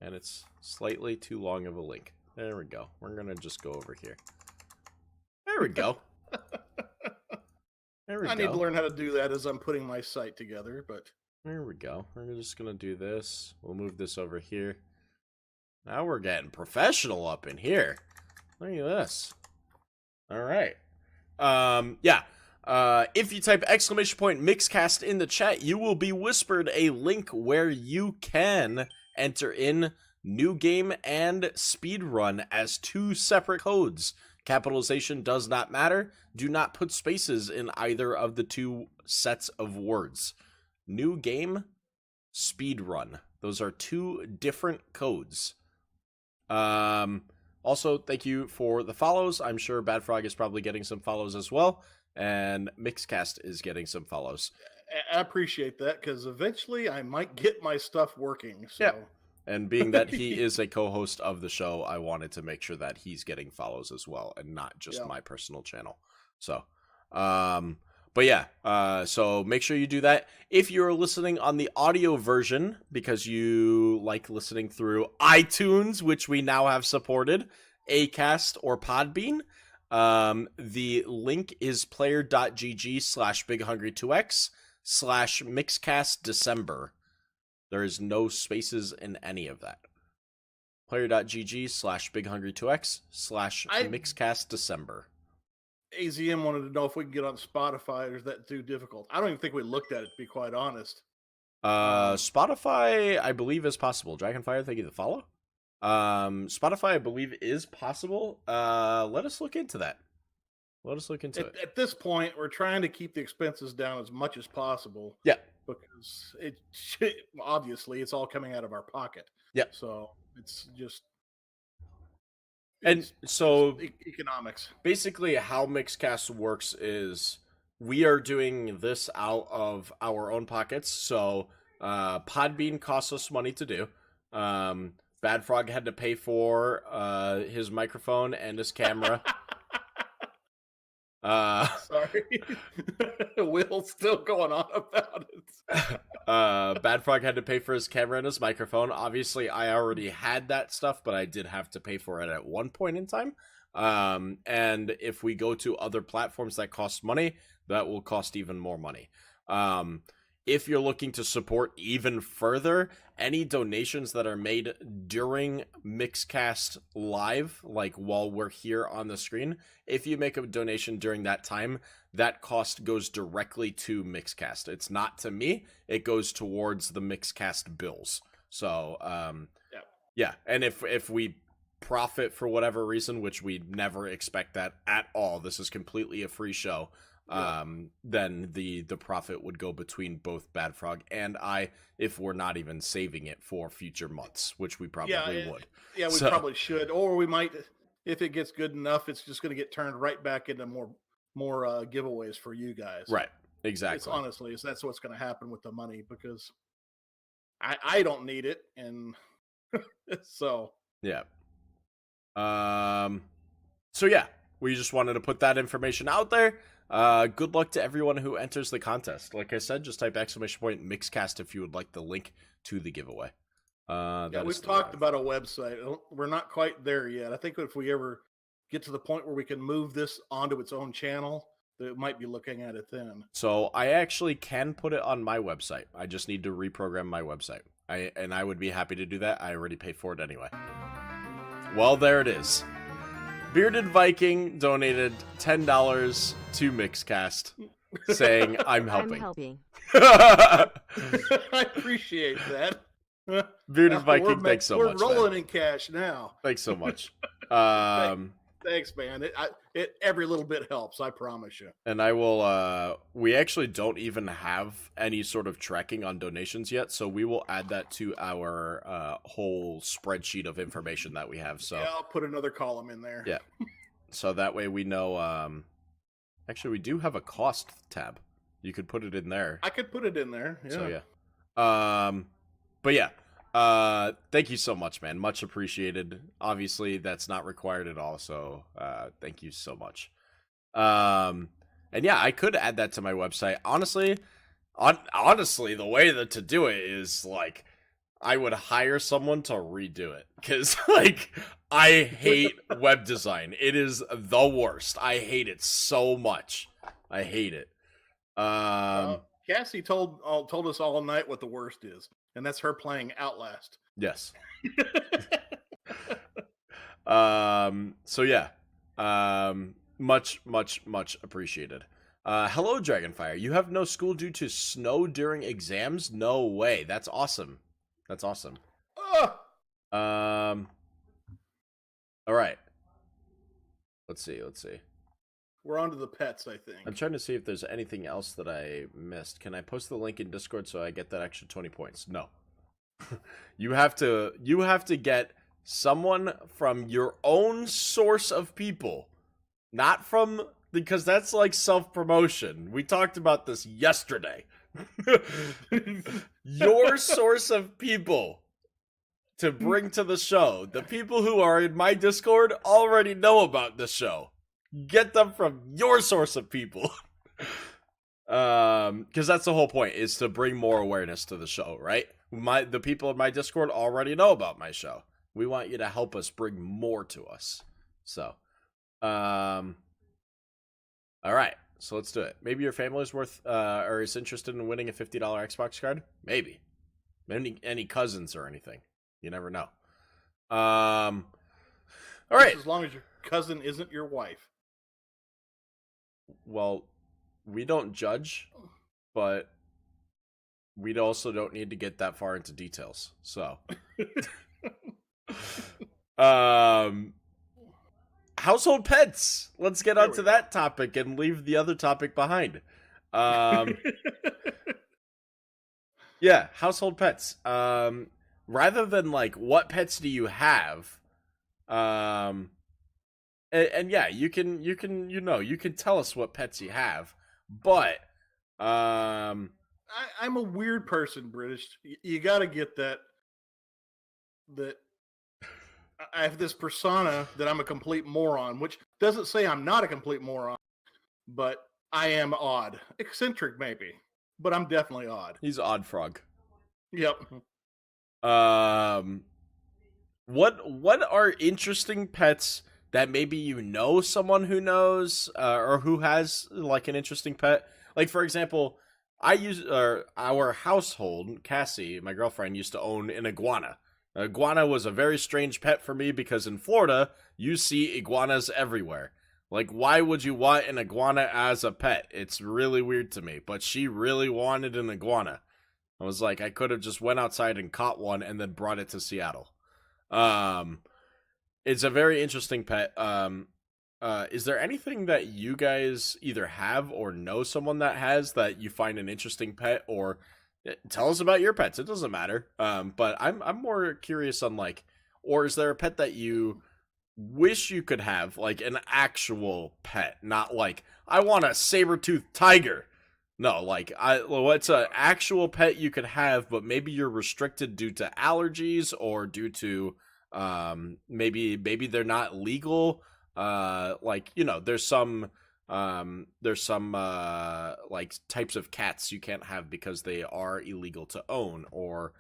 And it's slightly too long of a link. There we go. We're going to just go over here. There we go. There we go. I need to learn how to do that as I'm putting my site together, but... There we go. We're just going to do this. We'll move this over here. Now we're getting professional up in here. Look at this. All right. Yeah. If you type !Mixcast in the chat, you will be whispered a link where you can enter in new game and speedrun as 2 separate codes. Capitalization does not matter. Do not put spaces in either of the 2 sets of words. New game, speedrun. Those are 2 different codes. Also, thank you for the follows. I'm sure Bad Frog is probably getting some follows as well, and Mixcast is getting some follows. I appreciate that, because eventually I might get my stuff working. So. Yeah. And being that he is a co-host of the show, I wanted to make sure that he's getting follows as well, and not just my personal channel. So, but yeah, so make sure you do that. If you're listening on the audio version, because you like listening through iTunes, which we now have supported, Acast, or Podbean, the link is player.gg/BigHungry2X/Mixcast There is no spaces in any of that. Player.gg/BigHungry2X/Mixcast AZM wanted to know if we can get on Spotify, or is that too difficult? I don't even think we looked at it, to be quite honest. Spotify, I believe, is possible. Dragonfire, thank you for the follow. Spotify, I believe, is possible. Let us look into that. Let us look into it. At this point, we're trying to keep the expenses down as much as possible. Yeah. Because obviously it's all coming out of our pocket. Yeah. So it's just. And so economics. Basically, how Mixcast works is we are doing this out of our own pockets. So Podbean costs us money to do. Bad Frog had to pay for his microphone and his camera. Sorry. Will's still going on about it. Bad Frog had to pay for his camera and his microphone. Obviously, I already had that stuff, but I did have to pay for it at one point in time. And if we go to other platforms that cost money, that will cost even more money. If you're looking to support even further, any donations that are made during Mixcast Live, like while we're here on the screen, if you make a donation during that time, that cost goes directly to Mixcast. It's not to me. It goes towards the Mixcast bills. So, yeah. And if we profit for whatever reason, which we never expect that at all, this is completely a free show. Then the profit would go between both Bad Frog and I, if we're not even saving it for future months, which we probably would. Yeah, we probably should, or we might, if it gets good enough, it's just going to get turned right back into more giveaways for you guys. Right. Exactly. It's honestly, that's what's going to happen with the money, because I don't need it, and so yeah. So yeah, we just wanted to put that information out there. Good luck to everyone who enters the contest. Like I said, just type !Mixcast if you would like the link to the giveaway. We've talked about a website. We're not quite there yet. I think if we ever get to the point where we can move this onto its own channel, that might be looking at it then. So I actually can put it on my website. I just need to reprogram my website. I would be happy to do that. I already paid for it anyway. Well, there it is. Bearded Viking donated $10 to Mixcast, saying, I'm helping. I appreciate that. Bearded Viking, thanks so much. We're rolling in cash now. Thanks so much. Thanks, man. Every little bit helps, I promise you. And I will, we actually don't even have any sort of tracking on donations yet, so we will add that to our whole spreadsheet of information that we have. So yeah, I'll put another column in there. Yeah. So that way we know, actually we do have a cost tab. You could put it in there. I could put it in there. Yeah. So yeah. But yeah. Thank you so much, man. Much appreciated. Obviously, that's not required at all, so thank you so much. And yeah, I could add that to my website. Honestly, the way that to do it is like I would hire someone to redo it, because like I hate web design. It is the worst. I hate it so much. I hate it. Cassie told us all night what the worst is. And that's her playing Outlast. Yes. So yeah. Much appreciated. Hello, Dragonfire. You have no school due to snow during exams? No way. That's awesome. That's awesome. All right. Let's see. We're on to the pets, I think. I'm trying to see if there's anything else that I missed. Can I post the link in Discord so I get that extra 20 points? No. You have to get someone from your own source of people. Not from, because that's like self-promotion. We talked about this yesterday. Your source of people to bring to the show. The people who are in my Discord already know about the show. Get them from your source of people. Because that's the whole point, is to bring more awareness to the show, right? The people in my Discord already know about my show. We want you to help us bring more to us. So, all right. So let's do it. Maybe your family is worth, or is interested in winning a $50 Xbox card. Maybe. Any cousins or anything. You never know. All right. As long as your cousin isn't your wife. Well, we don't judge, but we also don't need to get that far into details. So, household pets. Let's get onto that topic and leave the other topic behind. Yeah, household pets. Rather than like, what pets do you have? And yeah, you can tell us what pets you have, but I'm a weird person, British. You got to get that I have this persona that I'm a complete moron, which doesn't say I'm not a complete moron, but I am odd, eccentric maybe, but I'm definitely odd. He's odd frog. Yep. What are interesting pets that maybe you know someone who knows, or who has like an interesting pet? Like, for example, our household, Cassie, my girlfriend, used to own an iguana. An iguana was a very strange pet for me because in Florida, you see iguanas everywhere. Like, why would you want an iguana as a pet? It's really weird to me, but she really wanted an iguana. I was like, I could have just went outside and caught one and then brought it to Seattle. It's a very interesting pet. Is there anything that you guys either have or know someone that has that you find an interesting pet? Or tell us about your pets. It doesn't matter. But I'm more curious on, like, or is there a pet that you wish you could have, like an actual pet, not like, I want a saber-toothed tiger. No, like, what's an actual pet you could have, but maybe you're restricted due to allergies or due to maybe they're not legal. Like, you know, there's some like types of cats you can't have because they are illegal to own, or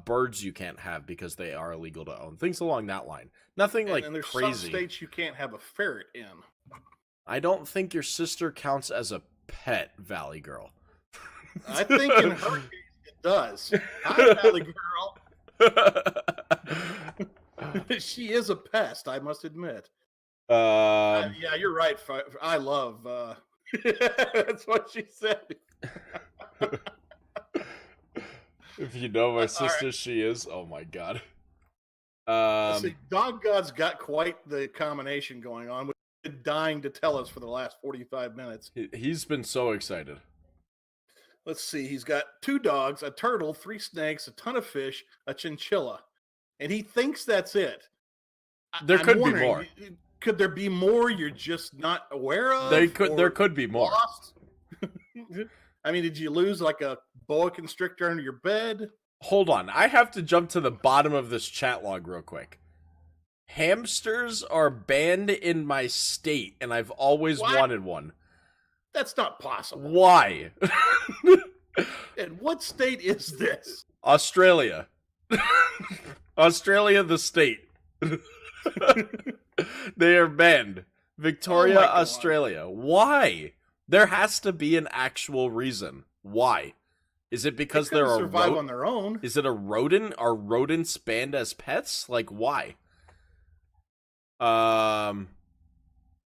birds you can't have because they are illegal to own. Things along that line. Nothing like and there's crazy. Some states you can't have a ferret in. I don't think your sister counts as a pet, Valley Girl. I think in her case it does. Hi, Valley Girl. She is a pest, I must admit. Yeah, you're right. I love. That's what she said. If you know my sister, right. She is. Oh my god. See, Dog God's got quite the combination going on. We've been dying to tell us for the last 45 minutes. He's been so excited. Let's see. He's got 2 dogs, a turtle, 3 snakes, a ton of fish, a chinchilla, and he thinks that's it. There could be more. Could there be more you're just not aware of? There could be more. Lost? I mean, did you lose like a boa constrictor under your bed? Hold on. I have to jump to the bottom of this chat log real quick. Hamsters are banned in my state, and I've always wanted one. That's not possible. Why? And what state is this? Australia. Australia, the state. They are banned. Victoria, Australia. Why? There has to be an actual reason. Why? Is it because they're a survive on their own? Is it a rodent? Are rodents banned as pets? Like, why? I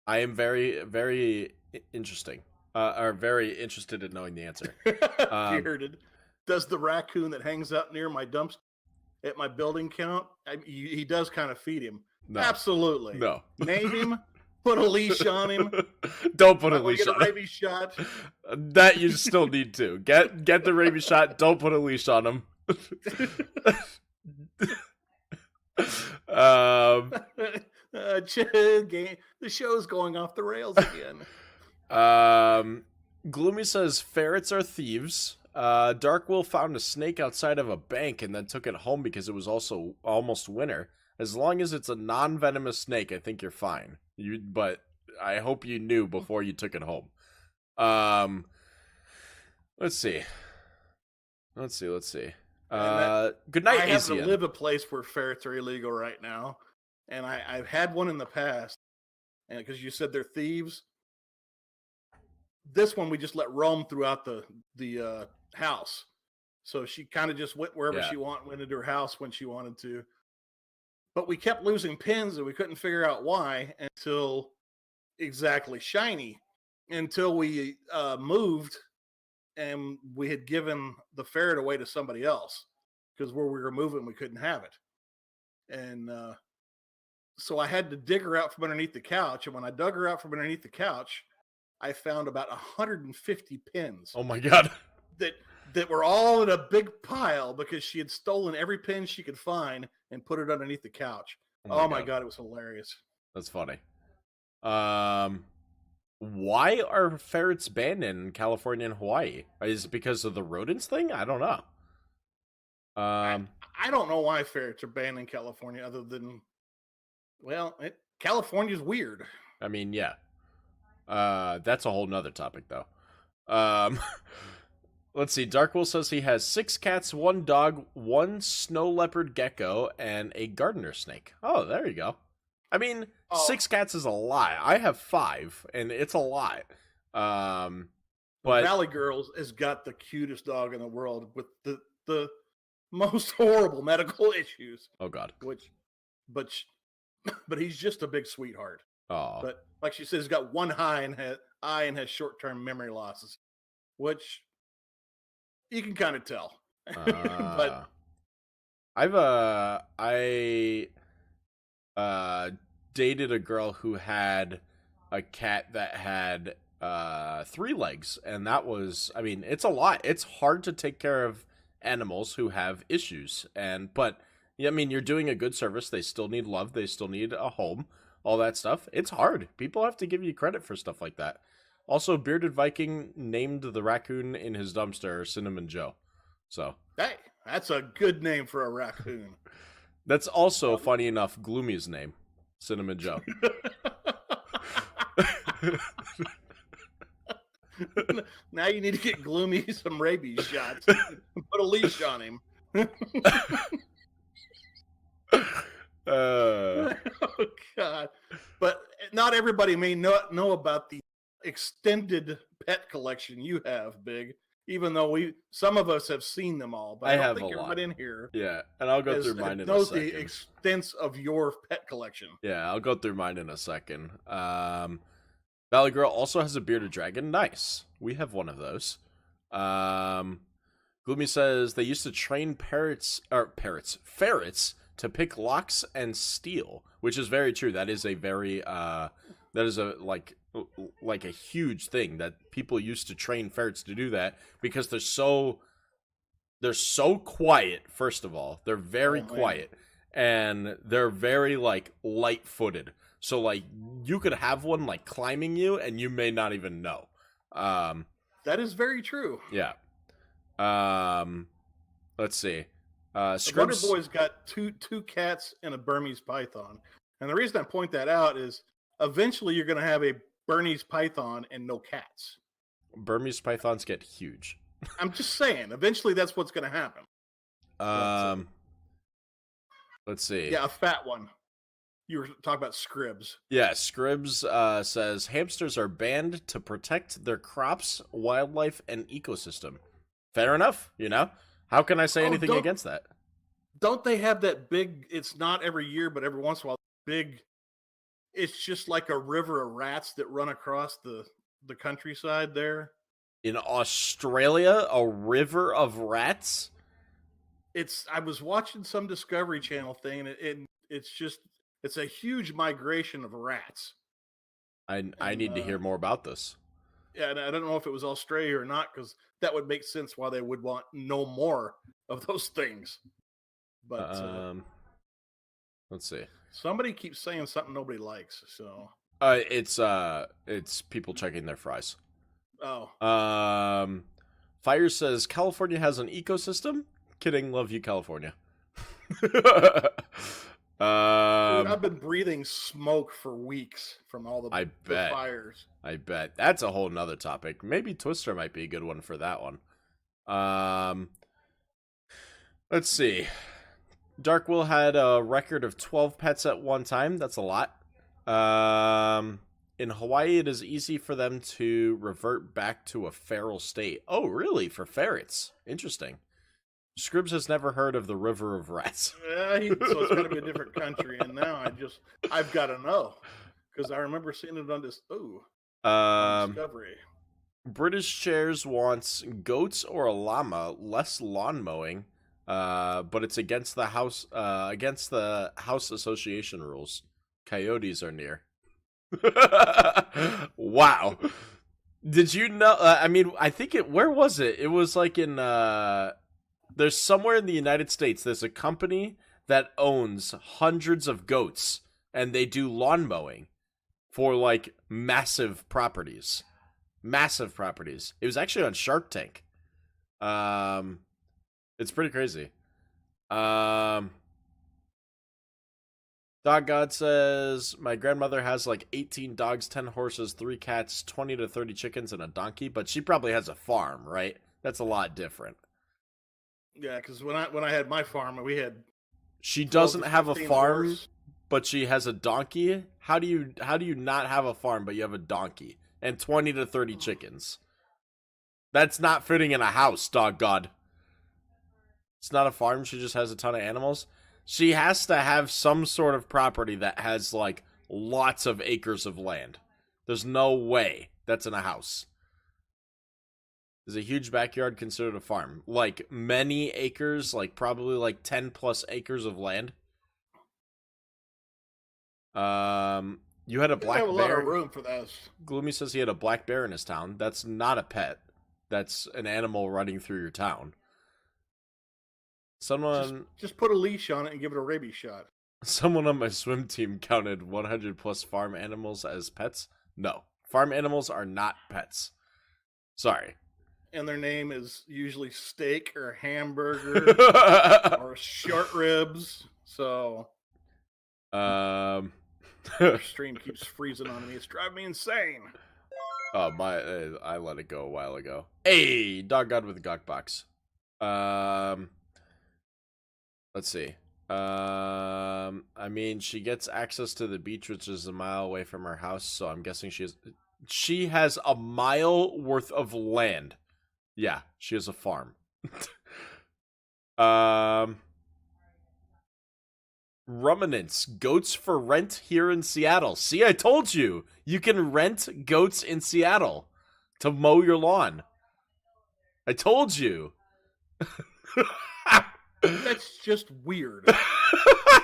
am very, very interesting. Or very interested in knowing the answer. Bearded. Does the raccoon that hangs out near my dumpster at my building count? He does kind of feed him. No. Absolutely. No. Name him. Put a leash on him. Don't put a Might wanna leash get on a him. rabies shot. That you still need to. Get the rabies shot. Don't put a leash on him. The show's going off the rails again. Gloomy says ferrets are thieves. Darkwill found a snake outside of a bank and then took it home because it was also almost winter. As long as it's a non-venomous snake, I think you're fine. But I hope you knew before you took it home. Let's see. Good night, I have to Asian. live a place where ferrets are illegal right now, and I've had one in the past, and because you said they're thieves, this one we just let roam throughout the house, so she kind of just went wherever she went into her house when she wanted to. But we kept losing pins, and we couldn't figure out why until Shiny, until we moved. And we had given the ferret away to somebody else because where we were moving, we couldn't have it. And so I had to dig her out from underneath the couch. And when I dug her out from underneath the couch, I found about 150 pins. Oh my God. That were all in a big pile because she had stolen every pin she could find and put it underneath the couch. Oh my God, it was hilarious. That's funny. Why are ferrets banned in California and Hawaii? Is it because of the rodents thing? I don't know. I don't know why ferrets are banned in California other than, California's weird. I mean, yeah. That's a whole nother topic, though. Let's see. Darkwill says he has 6 cats, 1 dog, 1 snow leopard gecko, and a gardener snake. Oh, there you go. I mean, 6 cats is a lot. I have 5, and it's a lot. But Valley Girls has got the cutest dog in the world with the most horrible medical issues. Oh God. But he's just a big sweetheart. Oh. But like she says, he's got one eye and has short-term memory losses, which you can kind of tell. But I dated a girl who had a cat that had 3 legs, and that was, I mean, it's a lot. It's hard to take care of animals who have issues, but I mean, you're doing a good service. They still need love. They still need a home. All that stuff. It's hard. People have to give you credit for stuff like that. Also, Bearded Viking named the raccoon in his dumpster Cinnamon Joe. So, hey, that's a good name for a raccoon. That's also, funny enough, Gloomy's name, Cinnamon Joe. Now you need to get Gloomy some rabies shots. Put a leash on him. Oh God! But not everybody may know about the extended pet collection you have, Big. Even though some of us have seen them all, but I don't think everybody in here, and I'll go through mine in a second. Knows the extent of your pet collection. Yeah, I'll go through mine in a second. Valley Girl also has a bearded dragon. Nice. We have one of those. Gloomy says they used to train ferrets to pick locks and steal, which is very true. That is a very like a huge thing that people used to train ferrets to do that because they're so quiet. First of all, they're very quiet, and they're very like light-footed. So like you could have one like climbing you, and you may not even know. That is very true. Yeah. Let's see. The Wonder Boy's got two cats and a Burmese python, and the reason I point that out is eventually you're going to have a Burmese python and no cats. Burmese pythons get huge. I'm just saying, eventually that's what's going to happen. Let's see. Yeah, a fat one. You were talking about Scribs. Yeah, Scribs says hamsters are banned to protect their crops, wildlife, and ecosystem. Fair enough, you know? How can I say anything against that? Don't they have that big, it's not every year, but every once in a while, big It's just like a river of rats that run across the countryside there. In Australia, a river of rats? I was watching some Discovery Channel thing, and it's a huge migration of rats. I need to hear more about this. Yeah, and I don't know if it was Australia or not, because that would make sense why they would want no more of those things. But let's see. somebody keeps saying something nobody likes, so it's people checking their fries. oh. Fire says California has an ecosystem. Kidding, love you, California. Dude, I've been breathing smoke for weeks from all the fires. I bet. That's a whole nother topic. Maybe Twister might be a good one for that one. Let's see. Dark Will had a record of 12 pets at one time. That's a lot. In Hawaii, it is easy for them to revert back to a feral state. Oh, really? For ferrets? Interesting. Scribbs has never heard of the River of Rats. So it's got to be a different country, and now I've got to know, because I remember seeing it on this. On Discovery. British Chairs wants goats or a llama, less lawn mowing, but it's against the house association rules. Coyotes are near. Wow. Did you know? I mean, I think where was it? It was like in. There's somewhere in the United States, there's a company that owns hundreds of goats, and they do lawn mowing for, like, massive properties. Massive properties. It was actually on Shark Tank. It's pretty crazy. Dog God says, my grandmother has, like, 18 dogs, 10 horses, 3 cats, 20 to 30 chickens, and a donkey, but she probably has a farm, right? That's a lot different. Yeah, because when I had my farm, we had. She doesn't have a farm, horse. but she has a donkey. How do you not have a farm, but you have a donkey and 20 to 30 chickens? That's not fitting in a house, dog God. It's not a farm. She just has a ton of animals. She has to have some sort of property that has like lots of acres of land. There's no way that's in a house. Is a huge backyard considered a farm? Like many acres, like probably like 10 plus acres of land. You had a black have a bear. lot of room for those. Gloomy says he had a black bear in his town. That's not a pet. That's an animal running through your town. Someone just put a leash on it and give it a rabies shot. Someone on my swim team counted 100 plus farm animals as pets. No, farm animals are not pets. Sorry. And their name is usually steak or hamburger or short ribs. So, our stream keeps freezing on me. It's driving me insane. Oh my! I let it go a while ago. Hey, Dog God with a Gawk box. Let's see. I mean, she gets access to the beach, which is a mile away from her house. So I'm guessing she has a mile worth of land. Yeah, she has a farm. Ruminants, goats for rent here in Seattle. See, I told you. You can rent goats in Seattle to mow your lawn. I told you. That's just weird.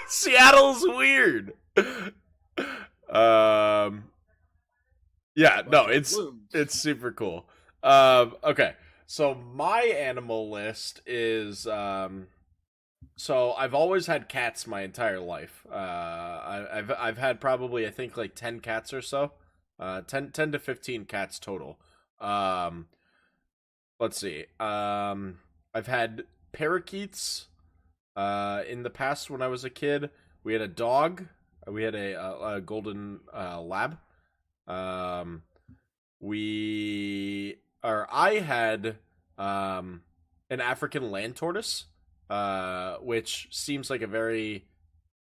Seattle's weird. Yeah, no, it's super cool. Okay. So my animal list is so I've always had cats my entire life. I've had probably I think like 10 cats or so. 10 to 15 cats total. Let's see. I've had parakeets in the past when I was a kid. We had a dog. We had a golden lab. I had an African land tortoise, which seems like a very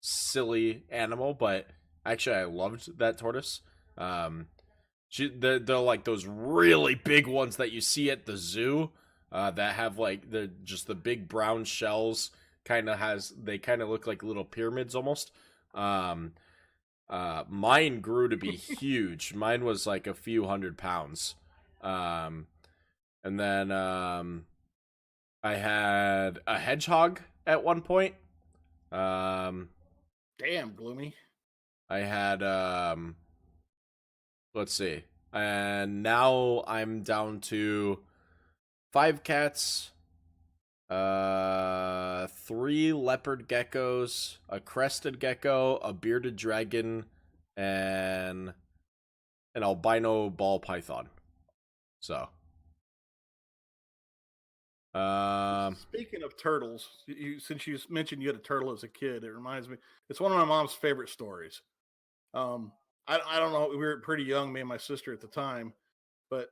silly animal, but actually I loved that tortoise. They're like those really big ones that you see at the zoo, that have like just the big brown shells. They kind of look like little pyramids almost. Mine grew to be huge. Mine was like a few 100 pounds. And then I had a hedgehog at one point. Damn, Gloomy. I had let's see. And now I'm down to 5 cats, 3 leopard geckos, a crested gecko, a bearded dragon, and an albino ball python. So, Speaking of turtles, since you mentioned you had a turtle as a kid, it reminds me. It's one of my mom's favorite stories. I don't know. We were pretty young, me and my sister at the time, but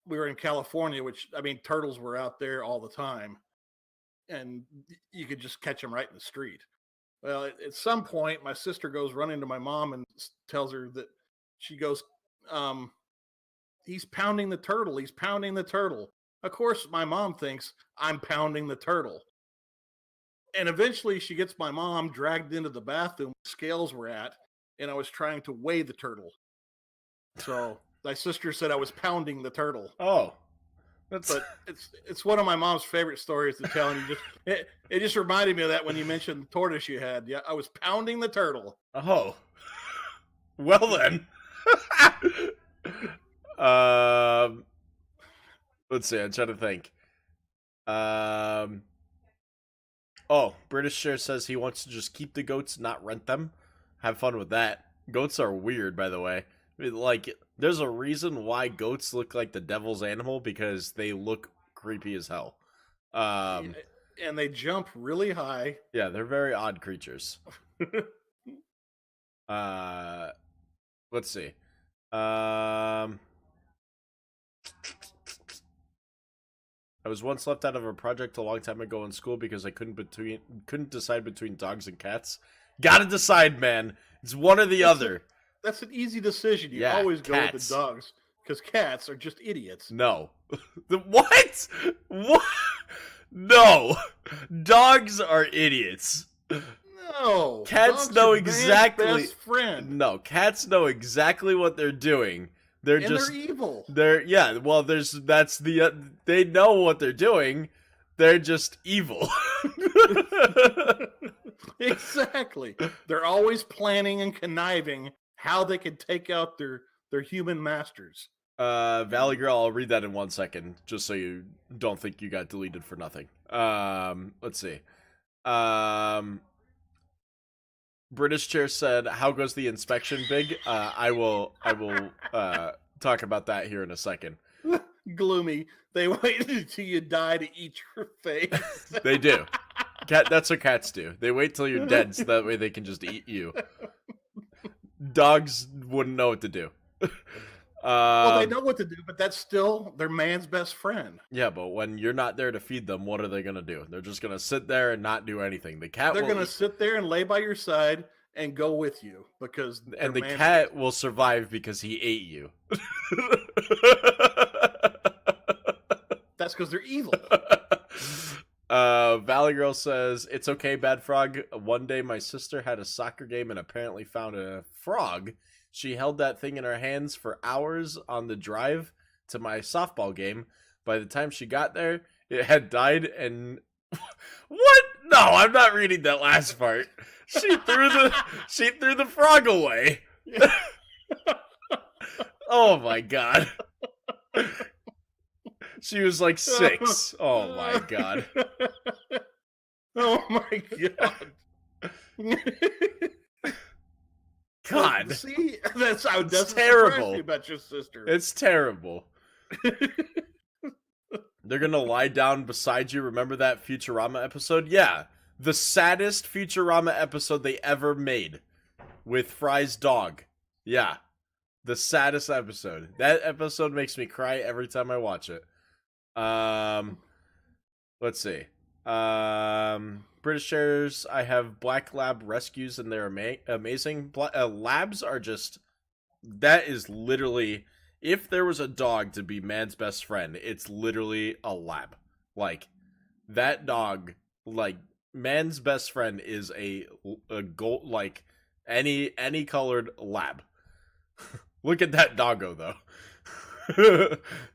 we were in California, which I mean, turtles were out there all the time, and you could just catch them right in the street. Well, at some point, my sister goes running to my mom and tells her that she goes, "He's pounding the turtle. He's pounding the turtle." Of course, my mom thinks I'm pounding the turtle. And eventually she gets my mom dragged into the bathroom where scales were at, and I was trying to weigh the turtle. So my sister said I was pounding the turtle. oh, But it's one of my mom's favorite stories to tell, and it just reminded me of that when you mentioned the tortoise you had. Yeah, I was pounding the turtle. oh, well then. Let's see. I'm trying to think. Oh, British Share says he wants to just keep the goats, not rent them. Have fun with that. Goats are weird, by the way. I mean, like, there's a reason why goats look like the devil's animal, because they look creepy as hell. And they jump really high. Yeah, they're very odd creatures. Let's see. I was once left out of a project a long time ago in school because I couldn't decide between dogs and cats. Gotta decide, man. It's one or the other. That's an easy decision. You always go with the dogs because cats are just idiots. No. What? What? No. Dogs are idiots. No. Cats know exactly. Best friend. No, cats know exactly what they're doing. They're evil. Well, they know what they're doing. They're just evil. Exactly. They're always planning and conniving how they can take out their human masters. Valley Girl, I'll read that in 1 second, just so you don't think you got deleted for nothing. Let's see. British Chair said, "How goes the inspection, Big?" I will talk about that here in a second. Gloomy. They wait until you die to eat your face. They do. That's what cats do. They wait till you're dead so that way they can just eat you. Dogs wouldn't know what to do. Well, they know what to do, but that's still their man's best friend. Yeah, but when you're not there to feed them, what are they going to do? They're just going to sit there and not do anything. They're going to sit there and lay by your side and go with you because and the cat will survive because he ate you. That's because they're evil. Valley Girl says, "It's okay, Bad Frog. One day my sister had a soccer game and apparently found a frog. She held that thing in her hands for hours on the drive to my softball game. By the time she got there, it had died and..." What? No, I'm not reading that last part. She threw the frog away. Oh my god. She was like 6. Oh my god. Oh my god. God. See, that's terrible about your sister. It's terrible. They're gonna lie down beside you. Remember that Futurama episode? Yeah. The saddest Futurama episode they ever made. With Fry's dog. Yeah. The saddest episode. That episode makes me cry every time I watch it. Let's see. British Shares, I have Black Lab rescues and they're amazing. Labs are just... That is literally... If there was a dog to be man's best friend, it's literally a lab. Like, that dog, like, man's best friend is a gold, like, Any colored lab. Look at that doggo though.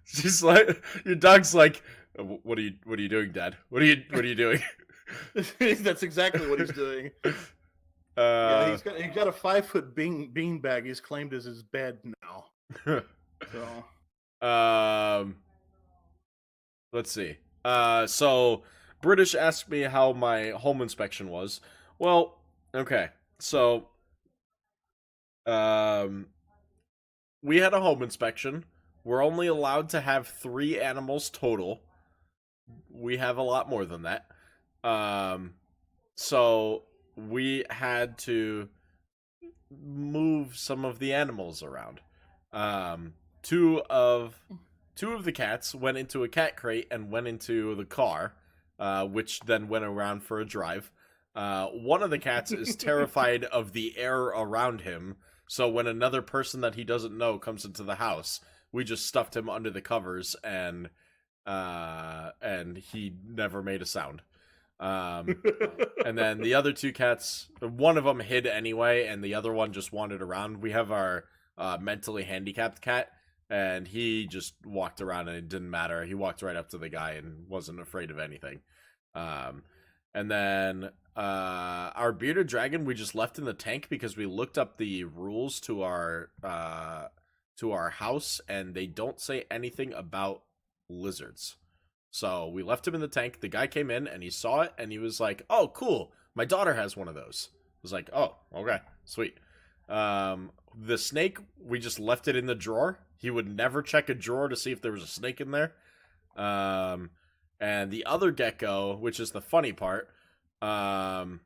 She's like, your dog's like, what are you doing, Dad? What are you doing? That's exactly what he's doing. He's got a 5-foot bean bag he's claimed as his bed now. So let's see. So British asked me how my home inspection was. Well, okay. So we had a home inspection. We're only allowed to have 3 animals total. We have a lot more than that. So we had to move some of the animals around. Two of the cats went into a cat crate and went into the car, which then went around for a drive. One of the cats is terrified of the air around him, so when another person that he doesn't know comes into the house, we just stuffed him under the covers, and he never made a sound. And then the other 2 cats, one of them hid anyway, and the other one just wandered around. We have our mentally handicapped cat, and he just walked around, and it didn't matter. He walked right up to the guy and wasn't afraid of anything. And then our bearded dragon we just left in the tank because we looked up the rules to our house, and they don't say anything about lizards. So we left him in the tank. The guy came in and he saw it and he was like, "Oh, cool. My daughter has one of those." I was like, "Oh, okay, sweet." The snake, we just left it in the drawer. He would never check a drawer to see if there was a snake in there. And the other gecko, which is the funny part, the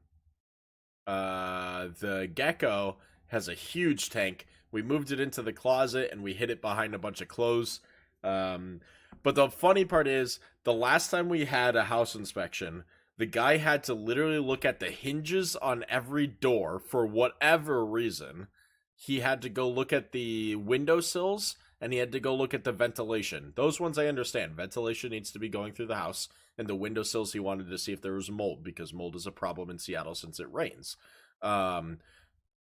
gecko has a huge tank. We moved it into the closet and we hid it behind a bunch of clothes. But the funny part is, the last time we had a house inspection, the guy had to literally look at the hinges on every door for whatever reason. He had to go look at the windowsills, and he had to go look at the ventilation. Those ones I understand. Ventilation needs to be going through the house, and the windowsills he wanted to see if there was mold, because mold is a problem in Seattle since it rains.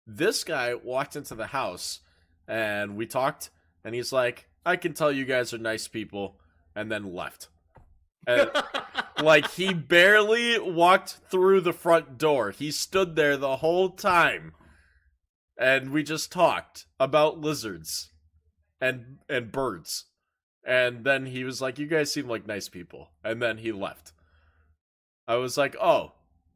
This guy walked into the house, and we talked, and he's like, "I can tell you guys are nice people," and then left. And, like, he barely walked through the front door. He stood there the whole time, and we just talked about lizards and birds. And then he was like, "You guys seem like nice people," and then he left. I was like, "Oh,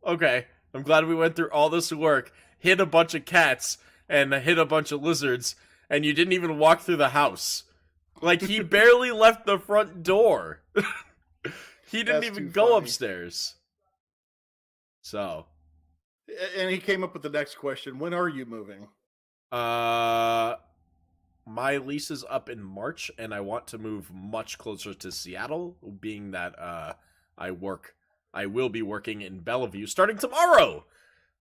okay. I'm glad we went through all this work, hit a bunch of cats, and hit a bunch of lizards, and you didn't even walk through the house." Like, he barely left the front door. He didn't even go upstairs. So. And he came up with the next question. When are you moving? My lease is up in March, and I want to move much closer to Seattle, being that I will be working in Bellevue starting tomorrow.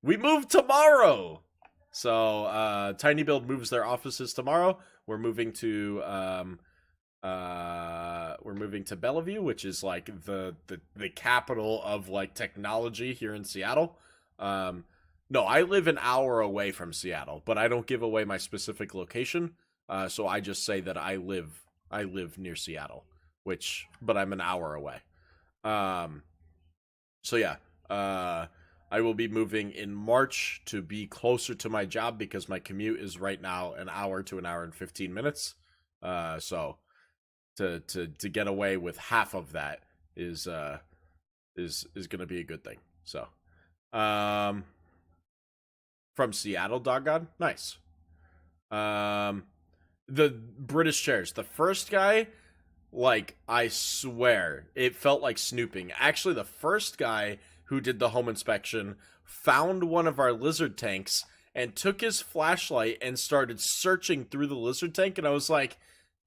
We move tomorrow. So Tiny Build moves their offices tomorrow. We're moving to Bellevue, which is like the capital of like technology here in Seattle. No, I live an hour away from Seattle, but I don't give away my specific location. So I just say that I live near Seattle, but I'm an hour away. So yeah, I will be moving in March to be closer to my job because my commute is right now an hour to an hour and 15 minutes. So to get away with half of that is going to be a good thing. So, from Seattle, doggone, nice. The British chairs, the first guy, like, I swear it felt like snooping. Actually, the first guy who did the home inspection found one of our lizard tanks and took his flashlight and started searching through the lizard tank, and I was like,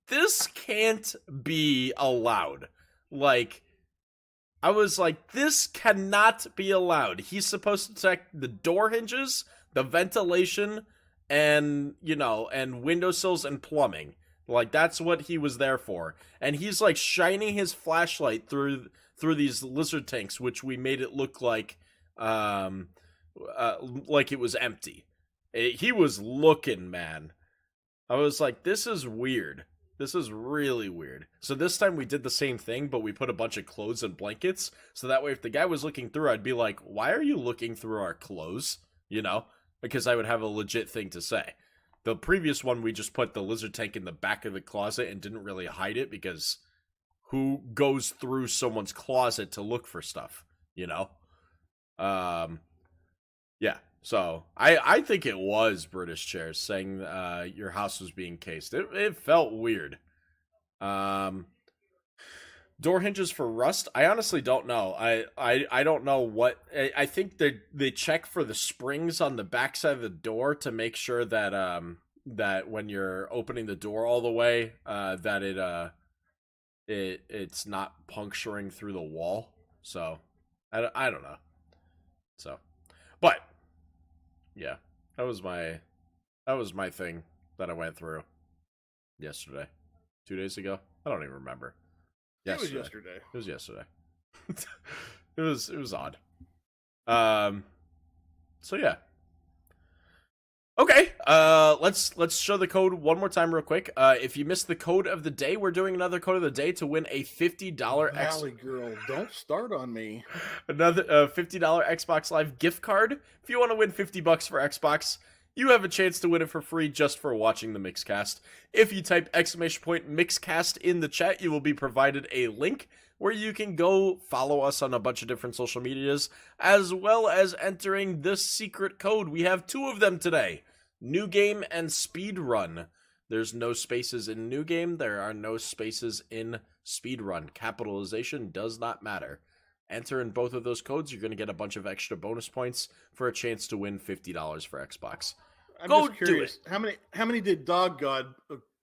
this can't be allowed. Like, I was like, this cannot be allowed. He's supposed to check the door hinges, the ventilation, and, and windowsills and plumbing. Like, that's what he was there for. And he's, like, shining his flashlight through these lizard tanks, which we made it look like it was empty. He was looking, man. I was like, this is weird. This is really weird. So this time we did the same thing, but we put a bunch of clothes and blankets. So that way, if the guy was looking through, I'd be like, why are you looking through our clothes? You know? Because I would have a legit thing to say. The previous one, we just put the lizard tank in the back of the closet and didn't really hide it because who goes through someone's closet to look for stuff? You know? Yeah. So I think it was British Chairs saying your house was being cased. It felt weird. Door hinges for rust. I honestly don't know. I don't know what. I think they check for the springs on the backside of the door to make sure that that when you're opening the door all the way, that it's not puncturing through the wall. So I don't know. So, but yeah, that was my thing that I went through yesterday, 2 days ago. I don't even remember. It was yesterday. It was yesterday. it was odd. So yeah. Okay. Let's show the code one more time real quick. If you missed the code of the day, we're doing another code of the day to win a $50 Valley Girl, don't start on me. Another $50 Xbox Live gift card. If you want to win $50 for Xbox, you have a chance to win it for free just for watching the Mixcast. If you type !Mixcast in the chat, you will be provided a link where you can go follow us on a bunch of different social medias, as well as entering this secret code. We have two of them today. New Game and Speed Run. There's no spaces in New Game. There are no spaces in Speed Run. Capitalization does not matter. Enter in both of those codes. You're going to get a bunch of extra bonus points for a chance to win $50 for Xbox. I'm just curious. How many did Dog God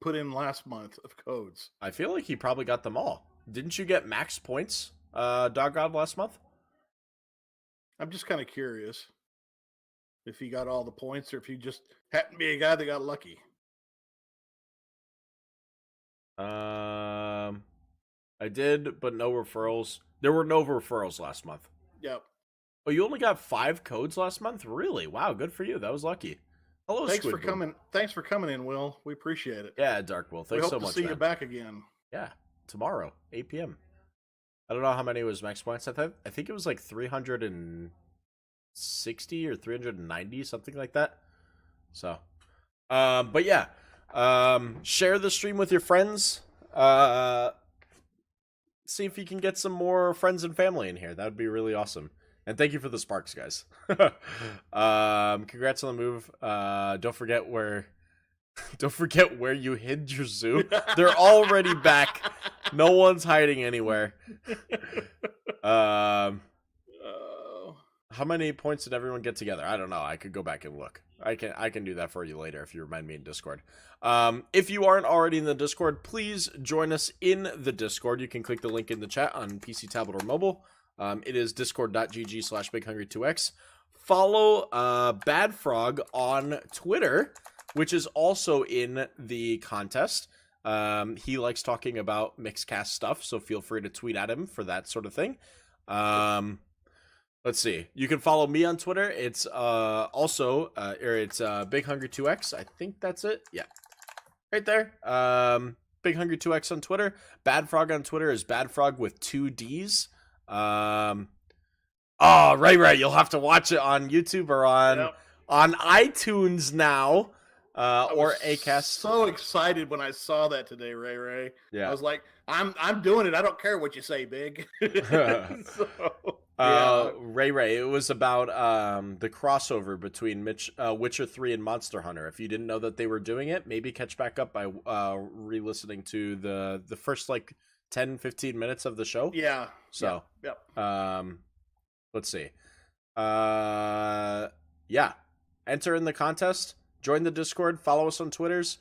put in last month of codes? I feel like he probably got them all. Didn't you get max points, Dog God, last month? I'm just kind of curious if he got all the points or if he just happened to be a guy that got lucky. I did, but no referrals. There were no referrals last month. Yep. Oh, you only got 5 codes last month? Really? Wow, good for you. That was lucky. Hello, Thanks Squid for Boom. coming. Thanks for coming in, Will. We appreciate it. Yeah, Dark Will. Thanks we so hope much. to see man. you back again. Yeah, tomorrow, 8 p.m. I don't know how many was max points. I think it was like 360 or 390, something like that. So, but yeah, share the stream with your friends. See if you can get some more friends and family in here. That would be really awesome. And thank you for the sparks, guys. Congrats on the move. Don't forget where you hid your zoo. They're already back. No one's hiding anywhere. How many points did everyone get together? I don't know. I could go back and look. I can do that for you later if you remind me in Discord. If you aren't already in the Discord, please join us in the Discord. You can click the link in the chat on PC, tablet, or mobile. It is discord.gg/bighungry2x. Follow Bad Frog on Twitter, which is also in the contest. He likes talking about Mixcast stuff, so feel free to tweet at him for that sort of thing. Let's see. You can follow me on Twitter. It's also it's bighungry2x. I think that's it. Yeah, right there. bighungry2x on Twitter. Bad Frog on Twitter is Bad Frog with 2 D's. Oh, right. You'll have to watch it on YouTube or on iTunes now. Or Acast. So excited when I saw that today, Ray. Yeah. I was like, I'm doing it. I don't care what you say, Big. Ray, it was about the crossover between Witcher 3 and Monster Hunter. If you didn't know that they were doing it, maybe catch back up by re-listening to the first like 10-15 minutes of the show. Yeah. So, yep. Let's see. Yeah. Enter in the contest. Join the Discord. Follow us on Twitters.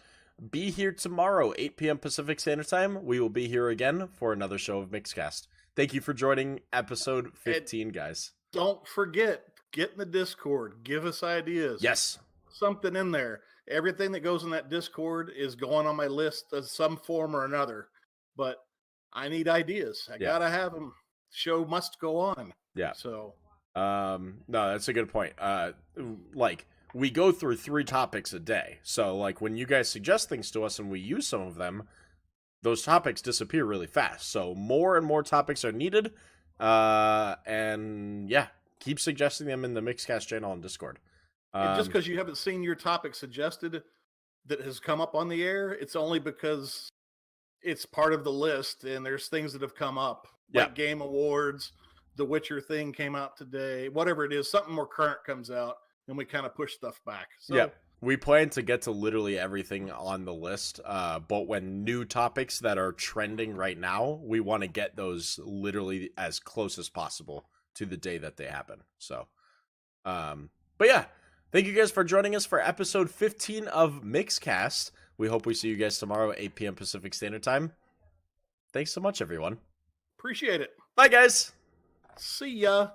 Be here tomorrow, 8 p.m. Pacific Standard Time. We will be here again for another show of Mixcast. Thank you for joining episode 15, guys. Don't forget, get in the Discord. Give us ideas. Yes. Something in there. Everything that goes in that Discord is going on my list of some form or another. But I need ideas. I gotta have them. Show must go on. Yeah. So. No, that's a good point. Like, we go through 3 topics a day. So, like, when you guys suggest things to us and we use some of them, those topics disappear really fast. So, more and more topics are needed. And, yeah, keep suggesting them in the Mixcast channel on Discord. And just because you haven't seen your topic suggested that has come up on the air, it's only because it's part of the list, and there's things that have come up. Like Game Awards, The Witcher thing came out today, whatever it is, something more current comes out, and we kind of push stuff back. So, we plan to get to literally everything on the list, but when new topics that are trending right now, we want to get those literally as close as possible to the day that they happen. So, but yeah, thank you guys for joining us for episode 15 of Mixcast. We hope we see you guys tomorrow at 8 p.m. Pacific Standard Time. Thanks so much, everyone. Appreciate it. Bye, guys. See ya.